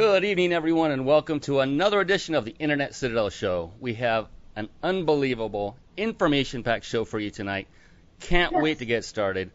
Good evening, everyone, and welcome to another edition of the Internet Citadel Show. We have an unbelievable, information-packed show for you tonight. Can't wait to get started.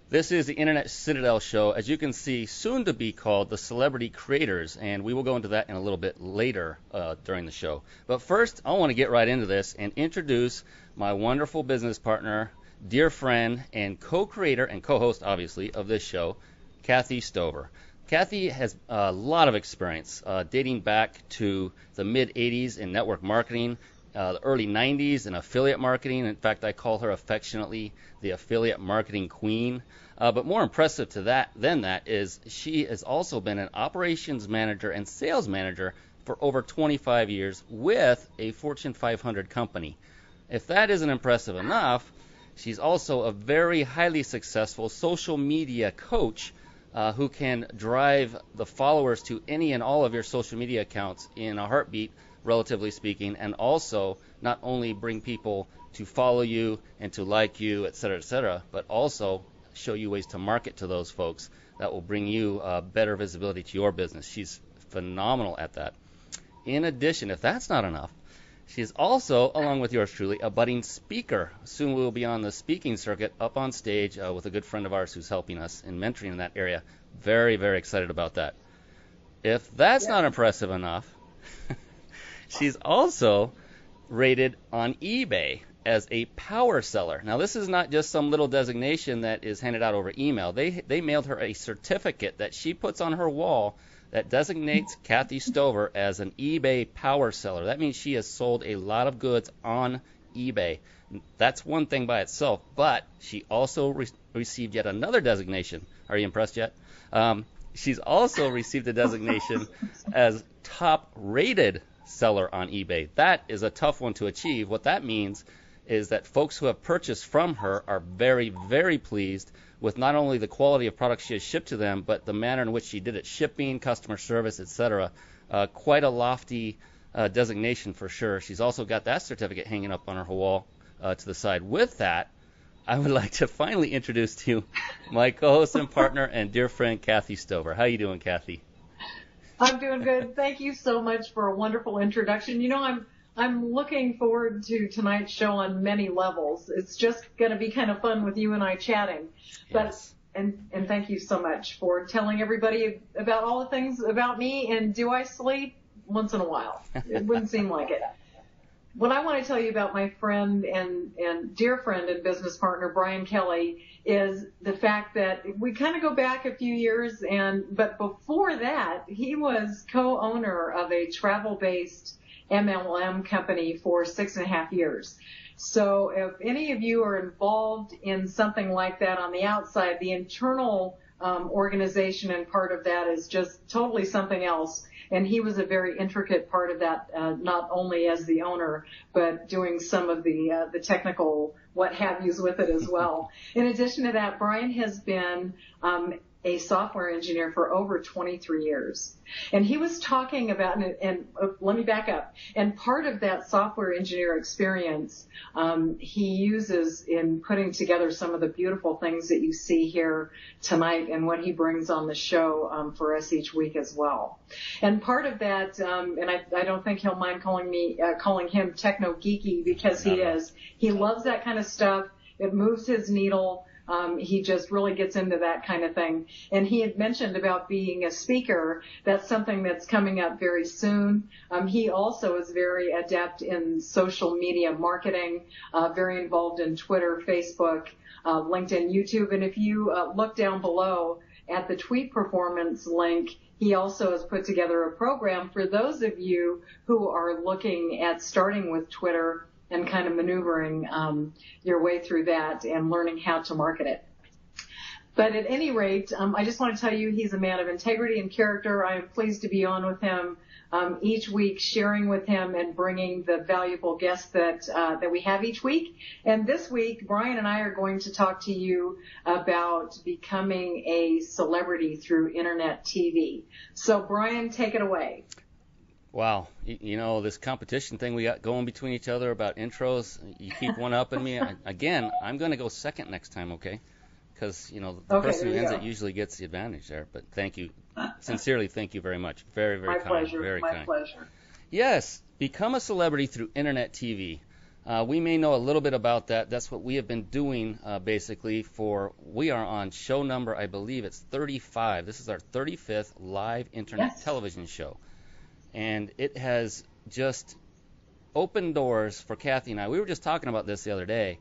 This is the Internet Citadel Show, as you can see, soon to be called the Celebrity Creators, and we will go into that in a little bit later during the show. But first, I want to get right into this and introduce my wonderful business partner, dear friend, and co-creator and co-host, obviously, of this show, Kathy Stover. Kathy has a lot of experience dating back to the mid-'80s in network marketing, the early 90s in affiliate marketing. In fact, I call her affectionately the affiliate marketing queen. But more impressive than that is she has also been an operations manager and sales manager for over 25 years with a Fortune 500 company. If that isn't impressive enough, she's also a very highly successful social media coach who can drive the followers to any and all of your social media accounts in a heartbeat, relatively speaking, and also not only bring people to follow you and to like you, et cetera, but also show you ways to market to those folks that will bring you better visibility to your business. She's phenomenal at that. In addition, if that's not enough, she's also, along with yours truly, a budding speaker. Soon we will be on the speaking circuit up on stage with a good friend of ours who's helping us in mentoring in that area. Very, very excited about that. If that's not impressive enough, she's also rated on eBay as a power seller. Now, this is not just some little designation that is handed out over email. They mailed her a certificate that she puts on her wall that designates Kathy Stover as an eBay power seller. That means she has sold a lot of goods on eBay. That's one thing by itself, but she also received yet another designation. Are you impressed yet? She's also received a designation as top-rated seller on eBay. That is a tough one to achieve. What that means is that folks who have purchased from her are very, very pleased with not only the quality of products she has shipped to them, but the manner in which she did it, shipping, customer service, etc. Quite a lofty designation for sure. She's also got that certificate hanging up on her wall to the side. With that, I would like to finally introduce to you my co-host and partner and dear friend, Kathy Stover. How you doing, Kathy? I'm doing good. Thank you so much for a wonderful introduction. You know, I'm looking forward to tonight's show on many levels. It's just going to be kind of fun with you and I chatting. Yes. And thank you so much for telling everybody about all the things about me. And do I sleep? Once in a while. It wouldn't seem like it. What I want to tell you about my friend and dear friend and business partner, Brian Kelly, is the fact that we kind of go back a few years, but before that, he was co-owner of a travel-based MLM company for 6.5 years. So if any of you are involved in something like that on the outside, the internal organization and part of that is just totally something else. And he was a very intricate part of that, not only as the owner, but doing some of the technical what have yous with it as well. In addition to that, Brian has been a software engineer for over 23 years. And he was talking about, and let me back up, and part of that software engineer experience he uses in putting together some of the beautiful things that you see here tonight and what he brings on the show for us each week as well. And part of that, and I don't think he'll mind calling him techno geeky, because he is. He loves that kind of stuff. It moves his needle. He just really gets into that kind of thing. And he had mentioned about being a speaker. That's something that's coming up very soon. He also is very adept in social media marketing, very involved in Twitter, Facebook, LinkedIn, YouTube. And if you look down below at the tweet performance link, he also has put together a program for those of you who are looking at starting with Twitter and kind of maneuvering your way through that and learning how to market it. But at any rate, I just want to tell you he's a man of integrity and character. I am pleased to be on with him each week, sharing with him and bringing the valuable guests that we have each week. And this week, Brian and I are going to talk to you about becoming a celebrity through internet TV. So, Brian, take it away. Wow, you know, this competition thing we got going between each other about intros, you keep one up on me. Again, I'm going to go second next time, okay? because, the Okay, person there who you ends go. it usually gets the advantage there. But thank you. Sincerely, thank you very much. Very, very My kind. pleasure. Very My kind. pleasure. Yes, become a celebrity through internet TV. We may know a little bit about that. That's what we have been doing basically we are on show number, I believe it's 35. This is our 35th live internet television show. And it has just opened doors for Kathy and I. We were just talking about this the other day.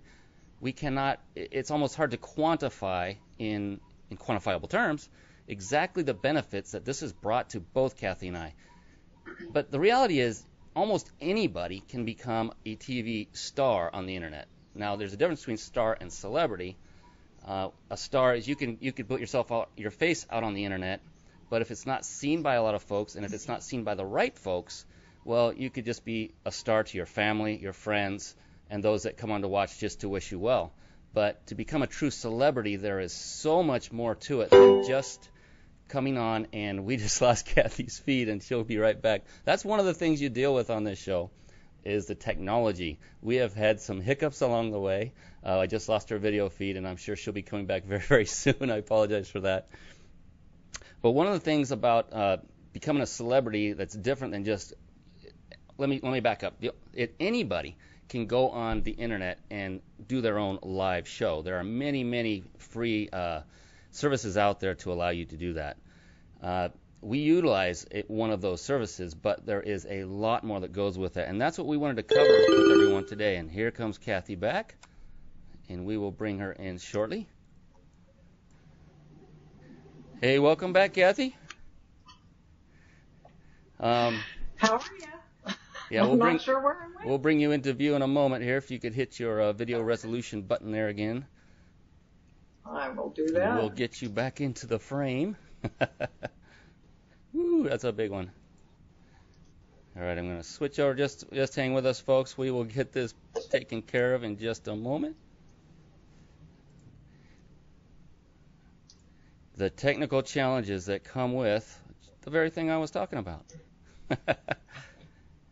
It's almost hard to quantify in quantifiable terms exactly the benefits that this has brought to both Kathy and I. But the reality is almost anybody can become a TV star on the internet. Now, there's a difference between star and celebrity. A star is you can put your face out on the internet, but if it's not seen by a lot of folks, and if it's not seen by the right folks, well, you could just be a star to your family, your friends, and those that come on to watch just to wish you well. But to become a true celebrity, there is so much more to it than just coming on, and we just lost Kathy's feed, and she'll be right back. That's one of the things you deal with on this show is the technology. We have had some hiccups along the way. I just lost her video feed, and I'm sure she'll be coming back very, very soon. I apologize for that. But one of the things about becoming a celebrity that's different than just let me back up. Anybody can go on the internet and do their own live show. There are many, many free services out there to allow you to do that. We utilize one of those services, but there is a lot more that goes with it, and that's what we wanted to cover with everyone today. And here comes Kathy back, and we will bring her in shortly. Hey, welcome back, Kathy. How are you? Yeah, not sure where I went. We'll bring you into view in a moment here. If you could hit your video resolution button there again. I will do that. We'll get you back into the frame. Woo, that's a big one. All right, I'm going to switch over. Just hang with us, folks. We will get this taken care of in just a moment. The technical challenges that come with the very thing I was talking about.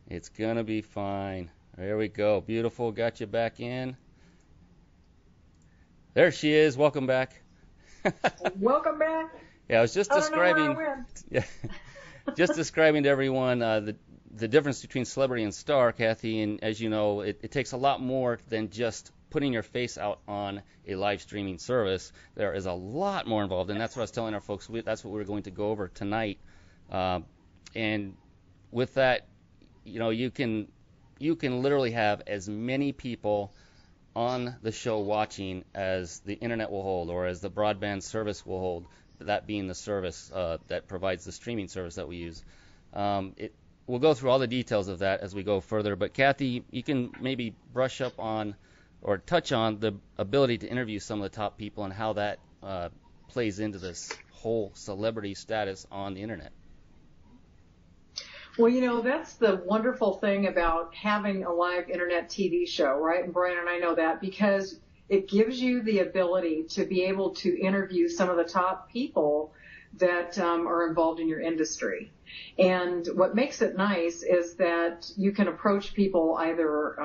It's going to be fine. There we go. Beautiful. Got you back in. There she is. Welcome back. Welcome back. Yeah, I was just describing. Yeah, just describing to everyone the difference between celebrity and star, Kathy. And as you know, it takes a lot more than just putting your face out on a live streaming service. There is a lot more involved, and that's what I was telling our folks. That's what we're going to go over tonight. And with that, you can literally have as many people on the show watching as the internet will hold, or as the broadband service will hold, that being the service that provides the streaming service that we use. We'll go through all the details of that as we go further, but Kathy, you can maybe brush up on or touch on the ability to interview some of the top people and how that plays into this whole celebrity status on the internet. Well, that's the wonderful thing about having a live internet TV show, right? And Brian and I know that because it gives you the ability to be able to interview some of the top people that are involved in your industry. And what makes it nice is that you can approach people either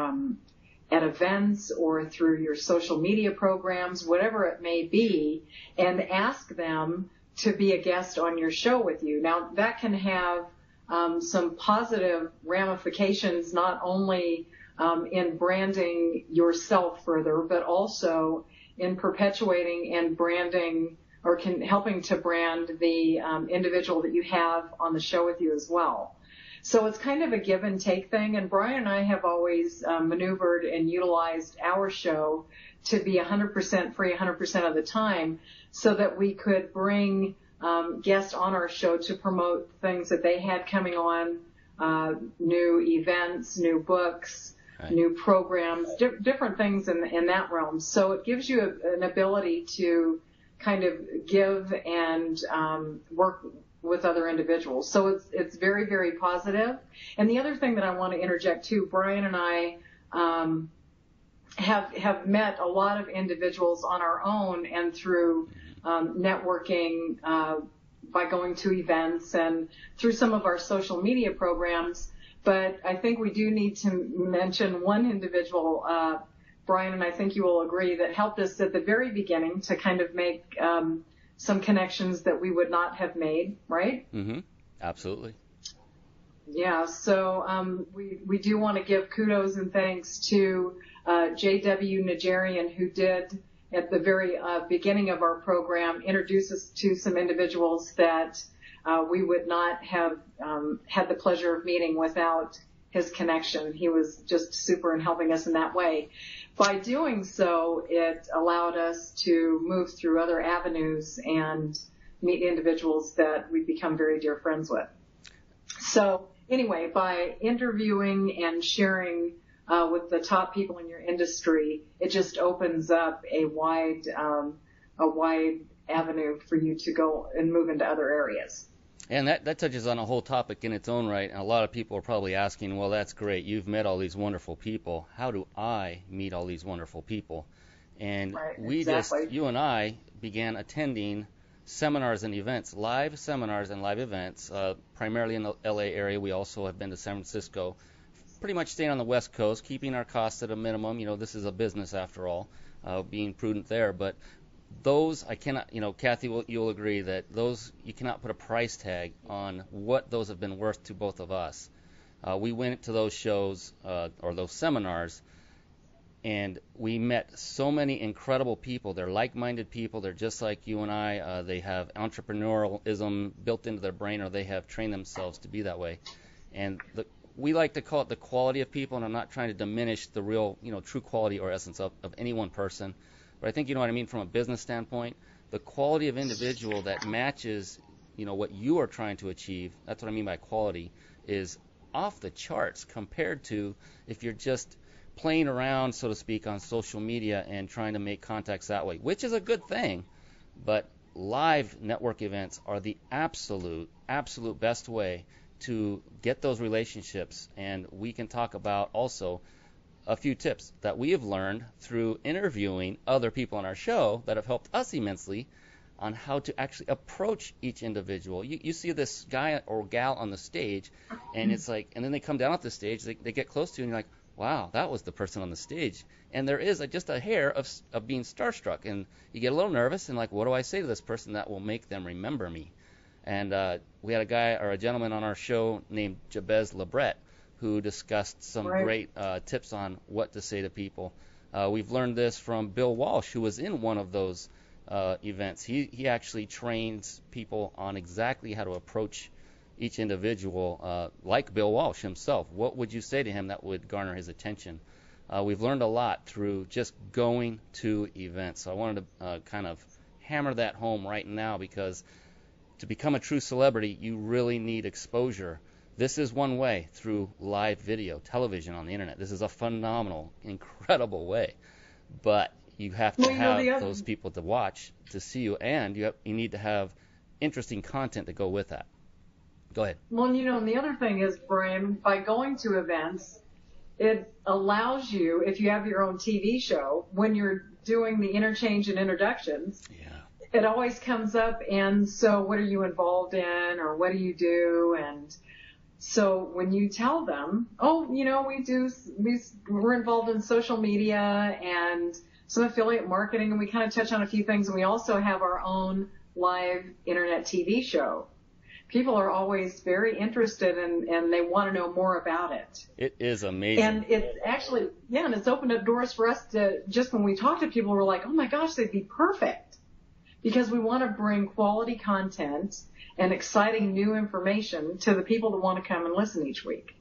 at events or through your social media programs, whatever it may be, and ask them to be a guest on your show with you. Now, that can have some positive ramifications, not only in branding yourself further, but also in perpetuating and branding or helping to brand the individual that you have on the show with you as well. So it's kind of a give and take thing. And Brian and I have always maneuvered and utilized our show to be 100% free 100% of the time so that we could bring guests on our show to promote things that they had coming on, new events, new books, right, new programs, different things in that realm. So it gives you an ability to kind of give and work with other individuals. So it's very, very positive. And the other thing that I want to interject too, Brian and I have met a lot of individuals on our own and through networking by going to events and through some of our social media programs. But I think we do need to mention one individual Brian, and I think you will agree, that helped us at the very beginning to kind of make some connections that we would not have made, right? Mm-hmm. Absolutely. Yeah, so we do want to give kudos and thanks to J.W. Nigerian, who did, at the very beginning of our program, introduce us to some individuals that we would not have had the pleasure of meeting without his connection. He was just super in helping us in that way. By doing so, it allowed us to move through other avenues and meet individuals that we've become very dear friends with. So anyway, by interviewing and sharing with the top people in your industry, it just opens up a wide avenue for you to go and move into other areas. And that touches on a whole topic in its own right. And a lot of people are probably asking, well, that's great. You've met all these wonderful people. How do I meet all these wonderful people? And you and I began attending seminars and events, live seminars and live events, primarily in the LA area. We also have been to San Francisco, pretty much staying on the West Coast, keeping our costs at a minimum. You know, this is a business after all, being prudent there. But those, I cannot, Kathy, you'll agree that those, you cannot put a price tag on what those have been worth to both of us. We went to those shows or those seminars, and we met so many incredible people. They're like-minded people. They're just like you and I. They have entrepreneurialism built into their brain, or they have trained themselves to be that way. And we like to call it the quality of people, and I'm not trying to diminish the real, true quality or essence of any one person. But I think you know what I mean from a business standpoint. The quality of individual that matches, what you are trying to achieve, that's what I mean by quality, is off the charts compared to if you're just playing around, so to speak, on social media and trying to make contacts that way, which is a good thing. But live network events are the absolute best way to get those relationships. And we can talk about also a few tips that we have learned through interviewing other people on our show that have helped us immensely on how to actually approach each individual. You see this guy or gal on the stage, and it's like, and then they come down off the stage, they get close to you, and you're like, wow, that was the person on the stage. And there is just a hair of being starstruck, and you get a little nervous, and like, what do I say to this person that will make them remember me? And we had a gentleman on our show named Jabez Lebret, who discussed some great tips on what to say to people. We've learned this from Bill Walsh, who was in one of those events. He actually trains people on exactly how to approach each individual, like Bill Walsh himself. What would you say to him that would garner his attention? We've learned a lot through just going to events. So I wanted to kind of hammer that home right now, because to become a true celebrity, you really need exposure. This is one way, through live video, television on the internet. This is a phenomenal, incredible way. But you have to have those people to watch to see you, and you need to have interesting content to go with that. Go ahead. Well, and the other thing is, Brian, by going to events, it allows you, if you have your own TV show, when you're doing the interchange and introductions, it always comes up, and so what are you involved in, or what do you do? And so when you tell them, we're involved in social media and some affiliate marketing, and we kind of touch on a few things, and we also have our own live internet TV show. People are always very interested, and they want to know more about it. It is amazing. And it's actually, and it's opened up doors for us to, just when we talk to people, we're like, oh my gosh, they'd be perfect. Because we want to bring quality content and exciting new information to the people that want to come and listen each week.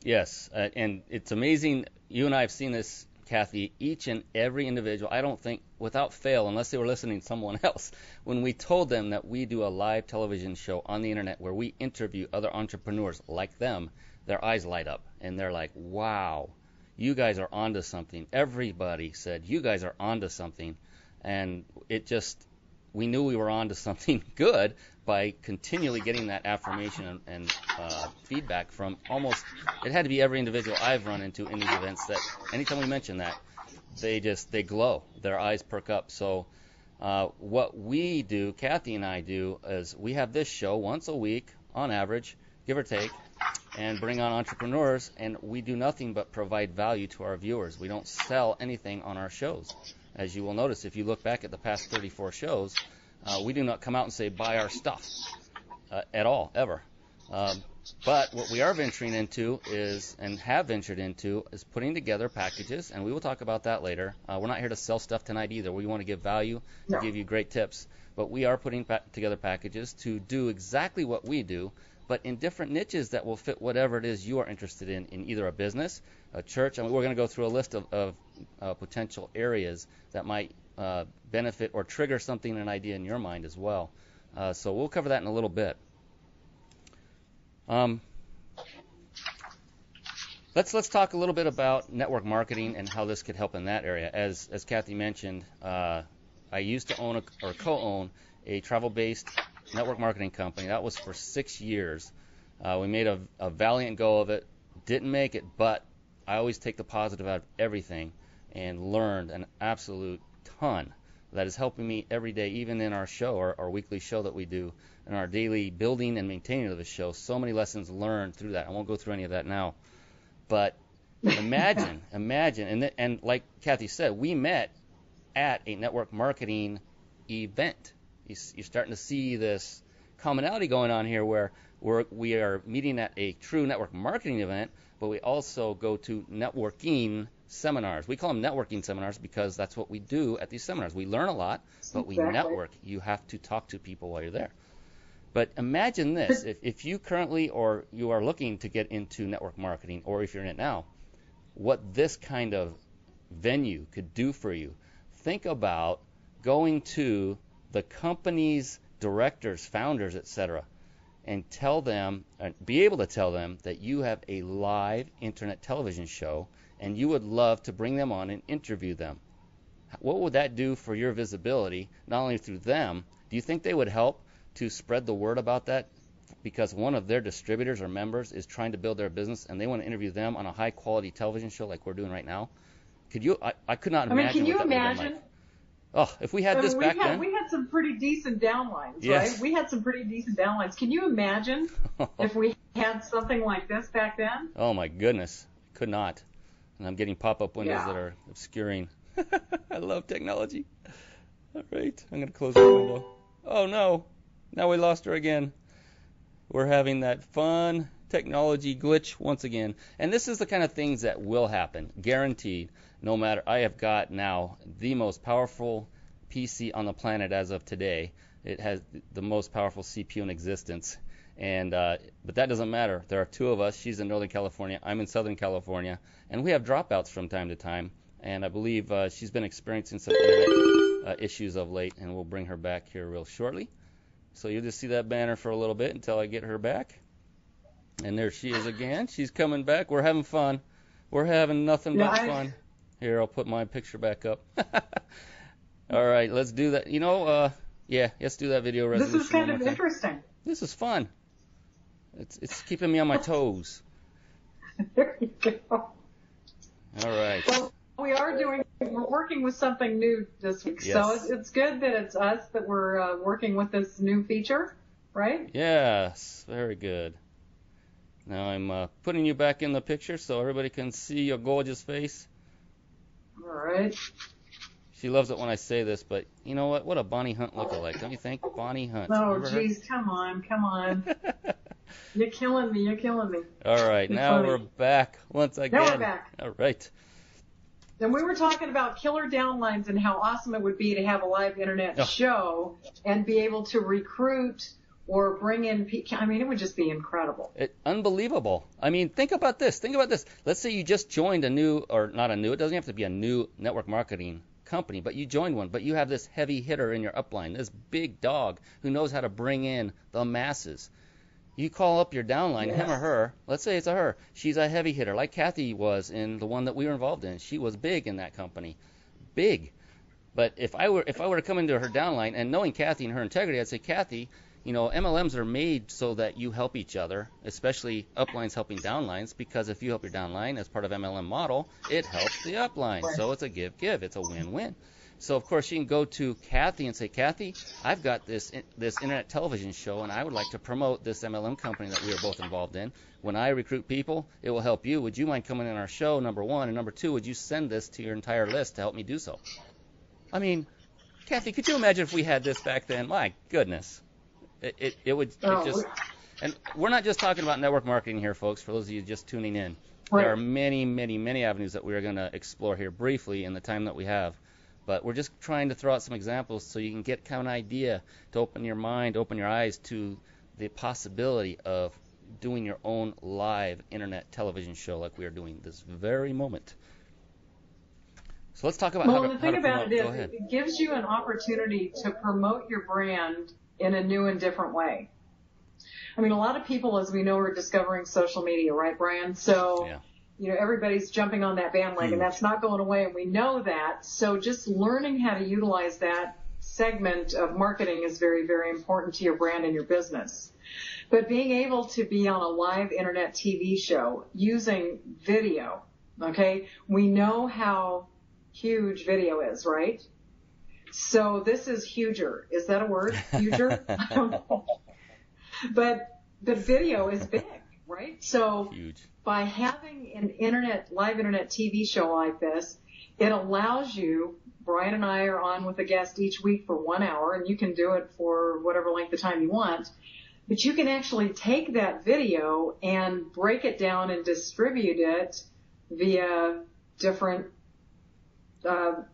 Yes, and it's amazing. You and I have seen this, Kathy, each and every individual, I don't think, without fail, unless they were listening to someone else, when we told them that we do a live television show on the internet where we interview other entrepreneurs like them, their eyes light up, and they're like, wow, you guys are onto something. Everybody said, you guys are onto something. And we knew we were onto something good by continually getting that affirmation and feedback from it had to be every individual I've run into in these events, that anytime we mention that, they glow, their eyes perk up. So what we do, Kathy and I do, is we have this show once a week on average, give or take, and bring on entrepreneurs, and we do nothing but provide value to our viewers. We don't sell anything on our shows. As you will notice, if you look back at the past 34 shows, we do not come out and say, buy our stuff at all, ever. But what we are venturing into is, and have ventured into, is putting together packages, and we will talk about that later. We're not here to sell stuff tonight either. We want to give value, to give you great tips. But we are putting together packages to do exactly what we do, but in different niches that will fit whatever it is you are interested in either a business, a church. I mean, we're going to go through a list of potential areas that might benefit or trigger something, an idea in your mind as well. So we'll cover that in a little bit. Let's talk a little bit about network marketing and how this could help in that area. As Kathy mentioned, I used to own or co-own a travel-based network marketing company. That was for 6 years. We made a valiant go of it. Didn't make it, but I always take the positive out of everything and learned an absolute ton that is helping me every day, even in our show, our weekly show that we do, and our daily building and maintaining of the show. So many lessons learned through that. I won't go through any of that now. But imagine, and like Kathy said, we met at a network marketing event. You're starting to see this commonality going on here where we are meeting at a true network marketing event, but we also go to networking seminars. We call them networking seminars because that's what we do at these seminars. We learn a lot, but we network. You have to talk to people while you're there. But imagine this, if you currently or you are looking to get into network marketing, or if you're in it now, what this kind of venue could do for you. Think about going to the company's directors, founders, etc., and tell them, be able to tell them that you have a live internet television show and you would love to bring them on and interview them. What would that do for your visibility, not only through them? Do you think they would help to spread the word about that? Because one of their distributors or members is trying to build their business and they want to interview them on a high quality television show like we're doing right now. Could you? I could not imagine. Can you what that imagine? like. Oh, if we had this back then. We had some pretty decent downlines, yes. Right? We had some pretty decent downlines. Can you imagine if we had something like this back then? Oh my goodness, could not. And I'm getting pop-up windows that are obscuring. I love technology. All right, I'm gonna close the window. Oh no, now we lost her again. We're having that fun technology glitch once again. And this is the kind of things that will happen, guaranteed. No matter, I have got now the most powerful PC on the planet as of today. It has the most powerful CPU in existence. And but that doesn't matter. There are two of us. She's in Northern California. I'm in Southern California. And we have dropouts from time to time. And I believe she's been experiencing some internet issues of late. And we'll bring her back here real shortly. So you'll just see that banner for a little bit until I get her back. And there she is again. She's coming back. We're having fun. We're having nothing but fun. Here, I'll put my picture back up. All right, let's do that. Let's do that video resolution. This is kind of interesting. This is fun. It's keeping me on my toes. There you go. All right. Well, we're working with something new this week. Yes. So it's good that it's us that we're working with this new feature, right? Yes, very good. Now I'm putting you back in the picture so everybody can see your gorgeous face. All right. She loves it when I say this, but you know what? What a Bonnie Hunt lookalike, don't you think? Bonnie Hunt. Oh, jeez, come on. You're killing me. All right, now we're back once again. Now we're back. All right. And we were talking about killer downlines and how awesome it would be to have a live internet show and be able to recruit or bring in people. I mean, it would just be incredible. Unbelievable. I mean, think about this. Let's say you just joined it doesn't have to be a new network marketing company, but you joined one, but you have this heavy hitter in your upline, this big dog who knows how to bring in the masses. You call up your downline, him or her, let's say it's a her. She's a heavy hitter, like Kathy was in the one that we were involved in. She was big in that company. Big. But if I were to come into her downline and knowing Kathy and her integrity, I'd say, Kathy, MLMs are made so that you help each other, especially uplines helping downlines, because if you help your downline as part of MLM model, it helps the upline. Right. So it's a give-give. It's a win-win. So, of course, you can go to Kathy and say, Kathy, I've got this internet television show, and I would like to promote this MLM company that we are both involved in. When I recruit people, it will help you. Would you mind coming in our show, number one? And number two, would you send this to your entire list to help me do so? I mean, Kathy, could you imagine if we had this back then? My goodness. It would just... And we're not just talking about network marketing here, folks, for those of you just tuning in. Right. There are many, many, many avenues that we are going to explore here briefly in the time that we have. But we're just trying to throw out some examples so you can get kind of an idea to open your mind, open your eyes to the possibility of doing your own live internet television show like we are doing this very moment. So let's talk about how to promote. Well, the thing about it is it gives you an opportunity to promote your brand in a new and different way. I mean, a lot of people, as we know, are discovering social media, right, Brian? So, everybody's jumping on that bandwagon. That's not going away, and we know that. So just learning how to utilize that segment of marketing is very, very important to your brand and your business. But being able to be on a live internet TV show using video, okay, we know how huge video is, right? So this is huger. Is that a word? Huger? I don't know. But the video is big, right? So huge. By having an live internet TV show like this, it allows you, Brian and I are on with a guest each week for 1 hour, and you can do it for whatever length of time you want. But you can actually take that video and break it down and distribute it via different, I'm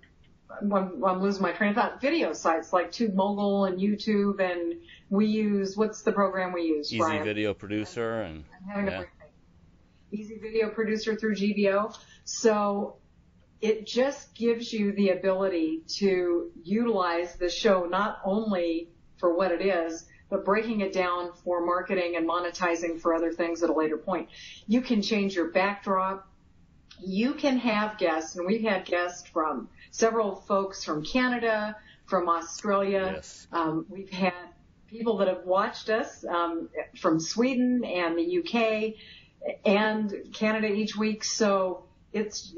losing my train of thought, video sites like TubeMogul and YouTube, and we use, what's the program we use, Easy Brian? Video Producer. I'm having a break. Easy Video Producer through GVO. So it just gives you the ability to utilize the show not only for what it is, but breaking it down for marketing and monetizing for other things at a later point. You can change your backdrop. You can have guests, and we've had guests from several folks from Canada, from Australia. Yes. We've had people that have watched us from Sweden and the UK and Canada each week. So it's,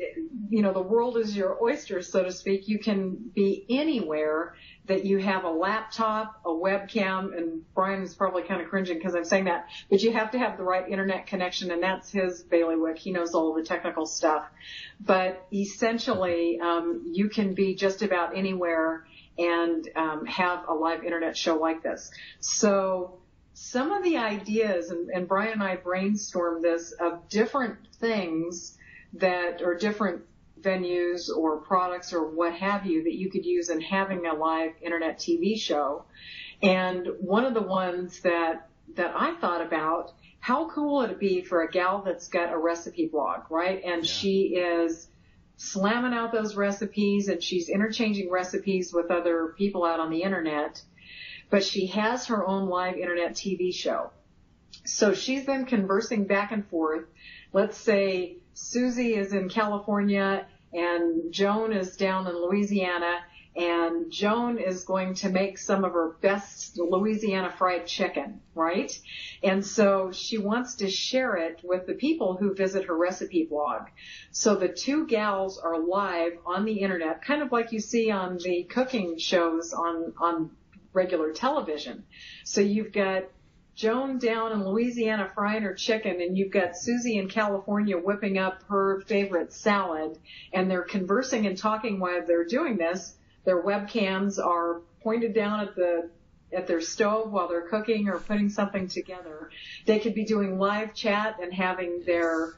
the world is your oyster, so to speak. You can be anywhere that you have a laptop, a webcam, and Brian is probably kind of cringing because I'm saying that, but you have to have the right internet connection, and that's his bailiwick. He knows all the technical stuff. But essentially, you can be just about anywhere and have a live internet show like this. So some of the ideas, and Brian and I brainstormed this, of different things that are different venues or products or what have you that you could use in having a live internet TV show. And one of the ones that I thought about, how cool would it be for a gal that's got a recipe blog, right? And she is slamming out those recipes, and she's interchanging recipes with other people out on the internet, but she has her own live internet TV show. So she's then conversing back and forth. Let's say Susie is in California and Joan is down in Louisiana, and Joan is going to make some of her best Louisiana fried chicken, right? And so she wants to share it with the people who visit her recipe blog. So the two gals are live on the internet, kind of like you see on the cooking shows on regular television. So you've got Joan down in Louisiana frying her chicken, and you've got Susie in California whipping up her favorite salad, and they're conversing and talking while they're doing this. Their webcams are pointed down at their stove while they're cooking or putting something together. They could be doing live chat and having their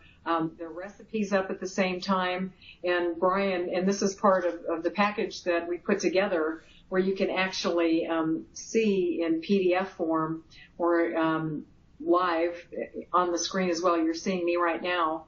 recipes up at the same time. And Brian, and this is part of the package that we put together, where you can actually see in PDF form or live on the screen as well. You're seeing me right now,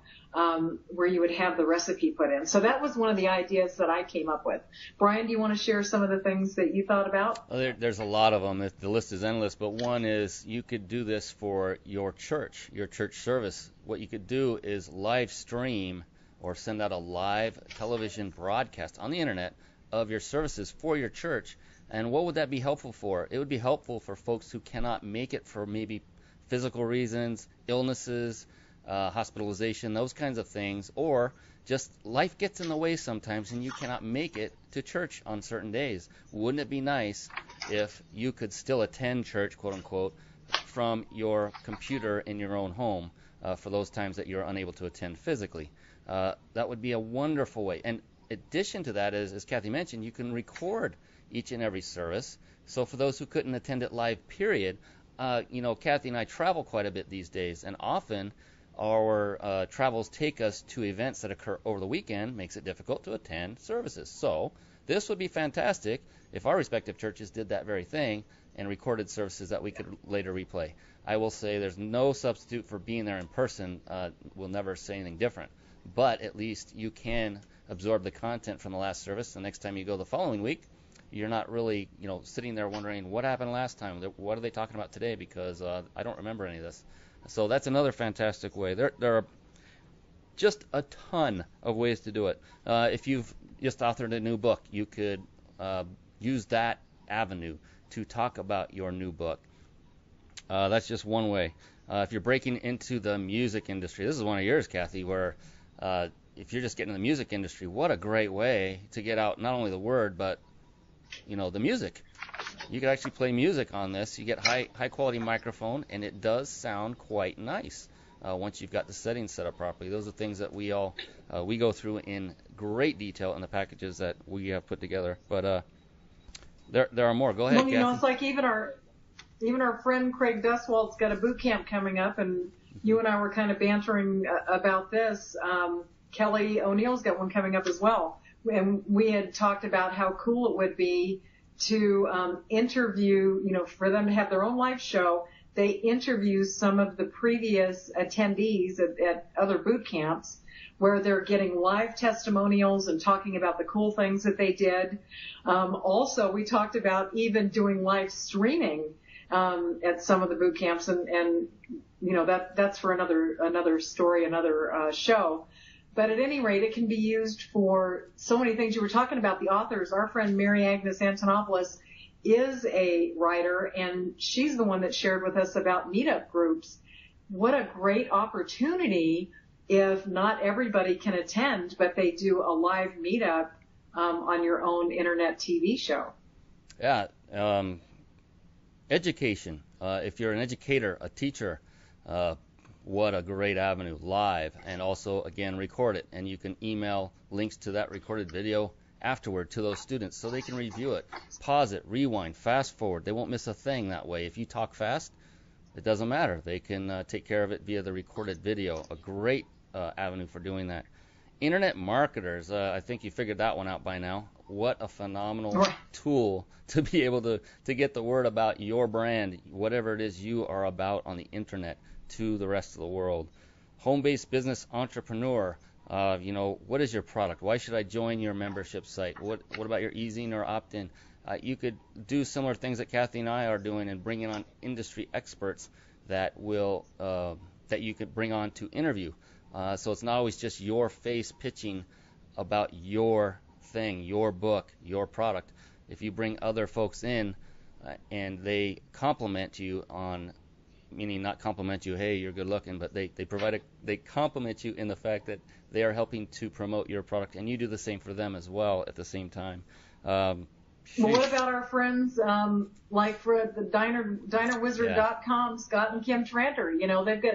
where you would have the recipe put in. So that was one of the ideas that I came up with. Brian, do you want to share some of the things that you thought about? Well, there's a lot of them. The list is endless, but one is you could do this for your church service. What you could do is live stream or send out a live television broadcast on the internet of your services for your church. And what would that be helpful for? It would be helpful for folks who cannot make it for maybe physical reasons, illnesses, hospitalization, those kinds of things, or just life gets in the way sometimes and you cannot make it to church on certain days. Wouldn't it be nice if you could still attend church, quote unquote, from your computer in your own home for those times that you're unable to attend physically? That would be a wonderful way. And addition to that is, as Kathy mentioned, you can record each and every service. So for those who couldn't attend it live, period, Kathy and I travel quite a bit these days, and often our travels take us to events that occur over the weekend, makes it difficult to attend services. So this would be fantastic if our respective churches did that very thing and recorded services that we could later replay. I will say there's no substitute for being there in person. We'll never say anything different. But at least you can absorb the content from the last service. The next time you go the following week, you're not really, sitting there wondering what happened last time. What are they talking about today? Because I don't remember any of this. So that's another fantastic way. There are just a ton of ways to do it. If you've just authored a new book, you could use that avenue to talk about your new book. That's just one way. If you're breaking into the music industry, this is one of yours, Kathy, where if you're just getting in the music industry, what a great way to get out not only the word, but the music. You could actually play music on this. You get high quality microphone, and it does sound quite nice once you've got the settings set up properly. Those are things that we go through in great detail in the packages that we have put together. But there are more. Go ahead, Kathy. It's like even our friend Craig Duswalt's got a boot camp coming up, and you and I were kind of bantering about this. Kelly O'Neill's got one coming up as well. And we had talked about how cool it would be to interview, for them to have their own live show. They interview some of the previous attendees at other boot camps where they're getting live testimonials and talking about the cool things that they did. Also, we talked about even doing live streaming at some of the boot camps, and that's for another story, another show. But at any rate, it can be used for so many things. You were talking about the authors. Our friend Mary Agnes Antonopoulos is a writer, and she's the one that shared with us about meetup groups. What a great opportunity if not everybody can attend, but they do a live meetup on your own internet TV show. Yeah. Education. If you're an educator, a teacher, what a great avenue, live, and also, again, record it. And you can email links to that recorded video afterward to those students so they can review it, pause it, rewind, fast forward. They won't miss a thing that way. If you talk fast, it doesn't matter. They can take care of it via the recorded video. A great avenue for doing that. Internet marketers, I think you figured that one out by now. What a phenomenal tool to be able to get the word about your brand, whatever it is you are about on the internet, to the rest of the world. Home-based business entrepreneur, what is your product? Why should I join your membership site? What about your easing or opt-in? You could do similar things that Kathy and I are doing and bringing on industry experts that you could bring on to interview. So it's not always just your face pitching about your thing, your book, your product. If you bring other folks in and they compliment you on, meaning not compliment you, hey, you're good looking, but they compliment you in the fact that they are helping to promote your product, and you do the same for them as well at the same time. Well, what about our friends like for the dinerwizard.com, Scott and Kim Tranter?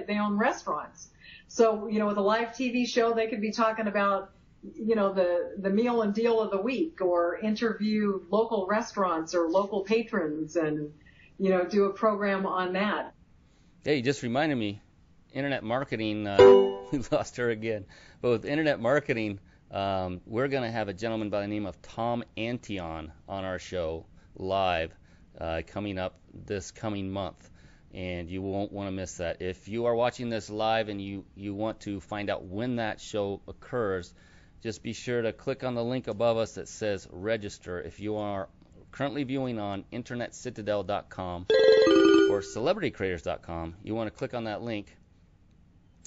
They own restaurants. So, with a live TV show, they could be talking about, the meal and deal of the week, or interview local restaurants or local patrons and, do a program on that. Yeah, you just reminded me, internet marketing, we lost her again. But with internet marketing, we're going to have a gentleman by the name of Tom Antion on our show live coming up this coming month. And you won't want to miss that. If you are watching this live and you want to find out when that show occurs, just be sure to click on the link above us that says register. If you are currently viewing on internetcitadel.com or celebritycreators.com, you want to click on that link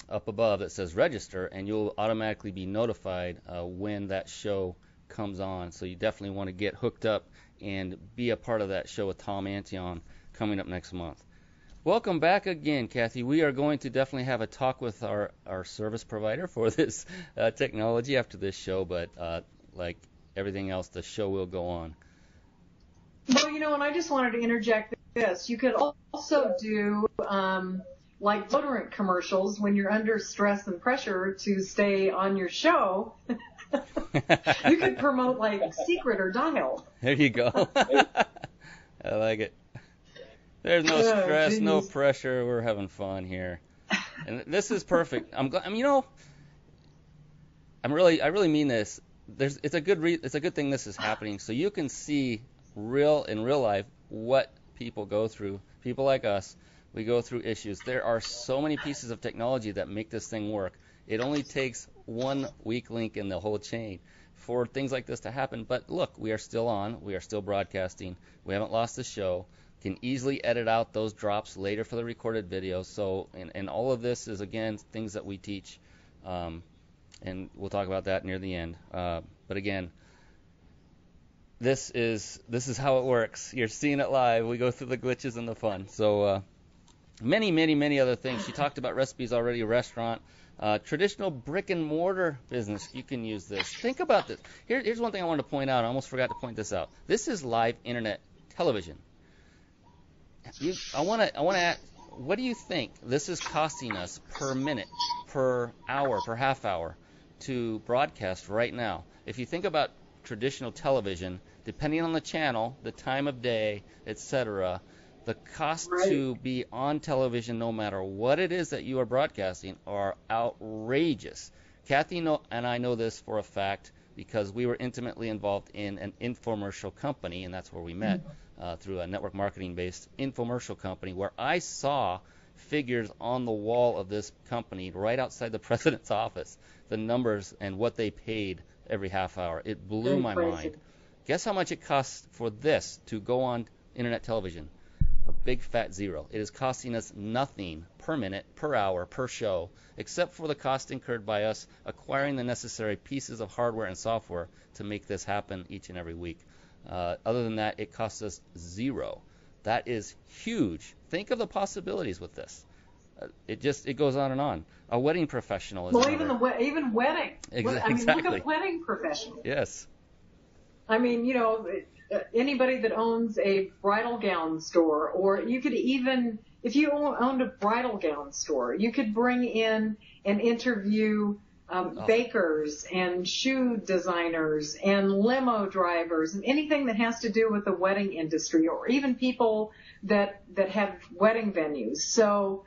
up above that says register, and you'll automatically be notified when that show comes on. So you definitely want to get hooked up and be a part of that show with Tom Antion coming up next month. Welcome back again, Kathy. We are going to definitely have a talk with our service provider for this technology after this show, but like everything else, the show will go on. Well, and I just wanted to interject this. You could also do like deodorant commercials when you're under stress and pressure to stay on your show. You could promote like Secret or Dial. There you go. I like it. There's no stress, no pressure. We're having fun here, and this is perfect. I'm glad. I really mean this. It's a good thing this is happening, so you can see in real life what people go through. People like us, we go through issues. There are so many pieces of technology that make this thing work. It only takes one weak link in the whole chain for things like this to happen. But look, we are still on. We are still broadcasting. We haven't lost the show. Can easily edit out those drops later for the recorded video. So, and all of this is, again, things that we teach, and we'll talk about that near the end. But again, this is how it works. You're seeing it live. We go through the glitches and the fun. So, many other things. She talked about recipes already, restaurant, traditional brick and mortar business. You can use this. Think about this. Here's one thing I wanted to point out. I almost forgot to point this out. This is live internet television. I want to ask, what do you think this is costing us per minute, per hour, per half hour to broadcast right now? If you think about traditional television, depending on the channel, the time of day, etc., the cost to be on television, no matter what it is that you are broadcasting, are outrageous. Kathy and I know this for a fact because we were intimately involved in an infomercial company, and that's where we met. Through a network marketing-based infomercial company, where I saw figures on the wall of this company right outside the president's office, the numbers and what they paid every half hour. It blew my mind. Guess how much it costs for this to go on internet television? A big fat zero. It is costing us nothing per minute, per hour, per show, except for the cost incurred by us acquiring the necessary pieces of hardware and software to make this happen each and every week. Other than that, it costs us zero. That is huge. Think of the possibilities with this. It goes on and on. A wedding professional is even wedding. Exactly. Look at wedding professionals. Yes. Anybody that owns a bridal gown store, or you could even, if you owned a bridal gown store, you could bring in and interview bakers and shoe designers and limo drivers and anything that has to do with the wedding industry, or even people that have wedding venues. So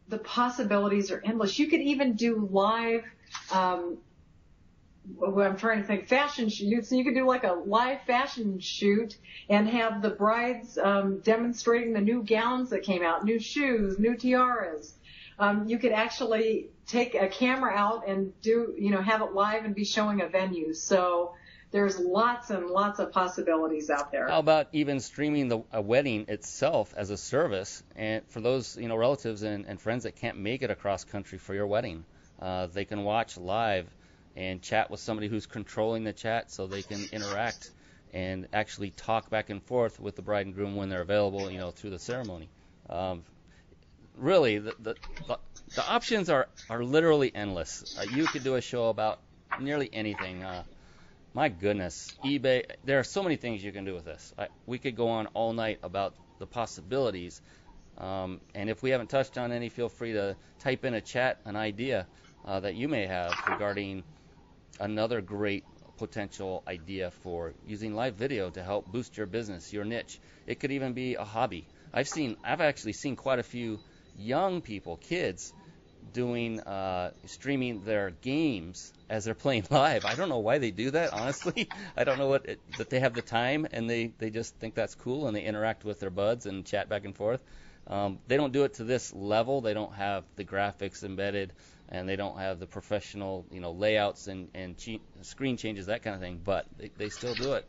the possibilities are endless. You could even do live, I'm trying to think, fashion shoots. So you could do like a live fashion shoot and have the brides demonstrating the new gowns that came out, new shoes, new tiaras. You could actually take a camera out and have it live and be showing a venue. So there's lots and lots of possibilities out there. How about even streaming a wedding itself as a service, and for those relatives and friends that can't make it across country for your wedding, they can watch live and chat with somebody who's controlling the chat, so they can interact and actually talk back and forth with the bride and groom when they're available, through the ceremony. Really, the options are literally endless. You could do a show about nearly anything. My goodness, eBay. There are so many things you can do with this. We could go on all night about the possibilities. And if we haven't touched on any, feel free to type in a chat an idea that you may have regarding another great potential idea for using live video to help boost your business, your niche. It could even be a hobby. I've actually seen quite a few young people, kids, doing streaming their games as they're playing live. I don't know why they do that, honestly. I don't know that they have the time, and they just think that's cool, and they interact with their buds and chat back and forth. They don't do it to this level. They don't have the graphics embedded, and they don't have the professional layouts and screen changes, that kind of thing, but they still do it.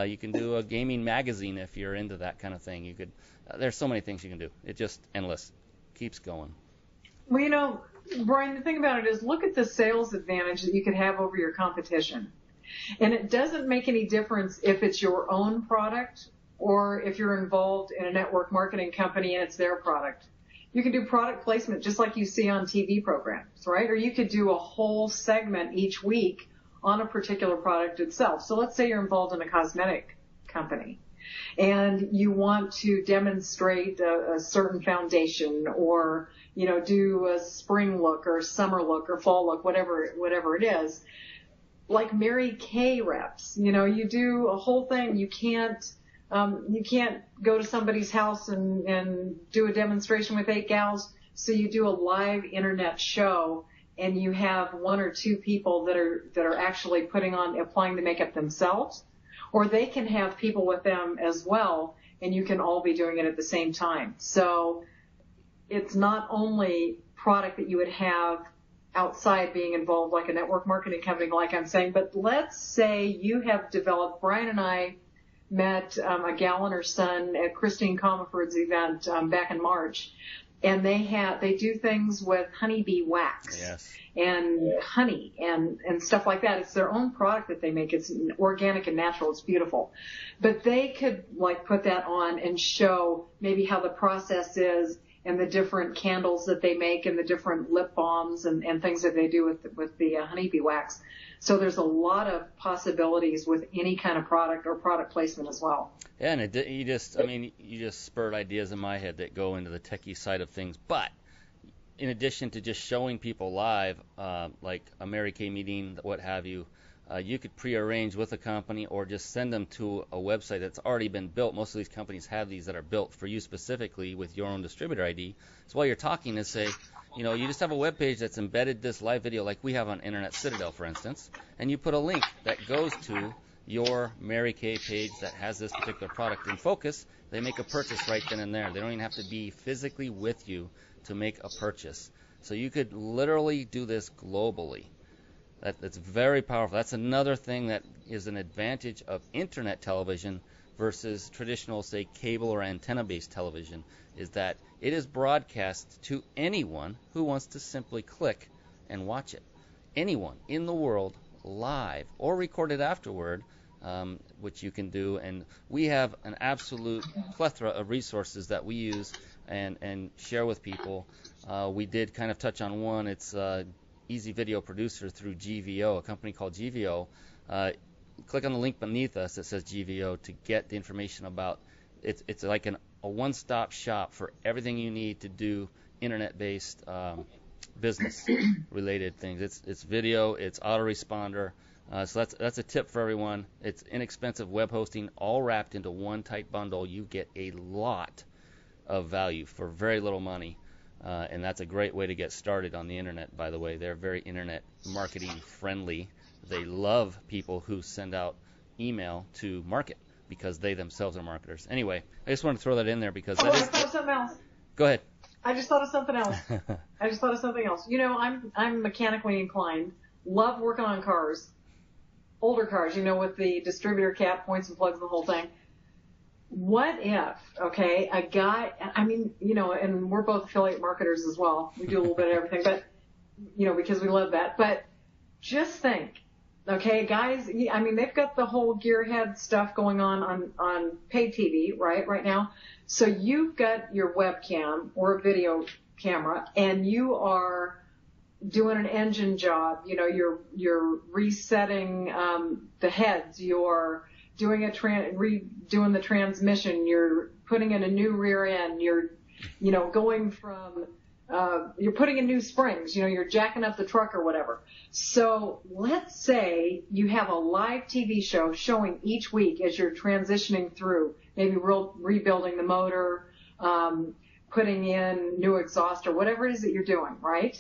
You can do a gaming magazine if you're into that kind of thing. There's so many things you can do. It's just endless. Keeps going. Well, Brian, the thing about it is, look at the sales advantage that you could have over your competition. And it doesn't make any difference if it's your own product or if you're involved in a network marketing company and it's their product. You can do product placement just like you see on TV programs, right? Or you could do a whole segment each week on a particular product itself. So let's say you're involved in a cosmetic company and you want to demonstrate a certain foundation, or, you know, do a spring look or summer look or fall look, whatever it is. Like Mary Kay reps, you know, you do a whole thing. You can't go to somebody's house and do a demonstration with 8 gals. So you do a live internet show, and you have 1 or 2 people that are actually applying the makeup themselves, or they can have people with them as well, and you can all be doing it at the same time. So it's not only product that you would have outside being involved like a network marketing company, like I'm saying, but let's say you have developed, Brian and I met a gal and her son at Christine Comerford's event back in March, and they do things with honeybee wax. Yes. And honey and stuff like that. It's their own product that they make. It's organic and natural. It's beautiful. But they could like put that on and show maybe how the process is, and the different candles that they make, and the different lip balms and things that they do with the honeybee wax. So there's a lot of possibilities with any kind of product or product placement as well. Yeah, and you just spurred ideas in my head that go into the techie side of things. But in addition to just showing people live, like a Mary Kay meeting, what have you, you could prearrange with a company or just send them to a website that's already been built. Most of these companies have these that are built for you specifically with your own distributor ID. So while you're talking, is say, you know, you just have a web page that's embedded this live video like we have on Internet Citadel, for instance, and you put a link that goes to your Mary Kay page that has this particular product in focus. They make a purchase right then and there. They don't even have to be physically with you to make a purchase. So you could literally do this globally. That's very powerful. That's another thing that is an advantage of internet television versus traditional, say, cable or antenna-based television, is that it is broadcast to anyone who wants to simply click and watch it. Anyone in the world, live or recorded afterward, which you can do. And we have an absolute plethora of resources that we use and share with people. We did kind of touch on one. It's Easy Video Producer through GVO, a company called GVO. Click on the link beneath us that says GVO to get the information about it. It's like a one-stop shop for everything you need to do internet-based business-related things. It's video, it's autoresponder. So that's a tip for everyone. It's inexpensive web hosting, all wrapped into one tight bundle. You get a lot of value for very little money. And that's a great way to get started on the internet, by the way. They're very internet marketing friendly. They love people who send out email to market because they themselves are marketers. Anyway, I just want to throw that in there because I thought of something else. Go ahead. I just thought of something else. You know, I'm mechanically inclined. Love working on cars. Older cars, you know, with the distributor cap, points and plugs, the whole thing. What if, okay, a guy, I mean, you know, and we're both affiliate marketers as well. We do a little bit of everything, but, you know, because we love that. But just think, okay, guys, I mean, they've got the whole gearhead stuff going on paid TV, right now. So you've got your webcam or a video camera, and you are doing an engine job. You know, you're resetting the heads, you're doing redoing the transmission, you're putting in a new rear end, you're going from you're putting in new springs, you're jacking up the truck or whatever. So let's say you have a live TV show showing each week as you're transitioning through, maybe rebuilding the motor, putting in new exhaust or whatever it is that you're doing, right?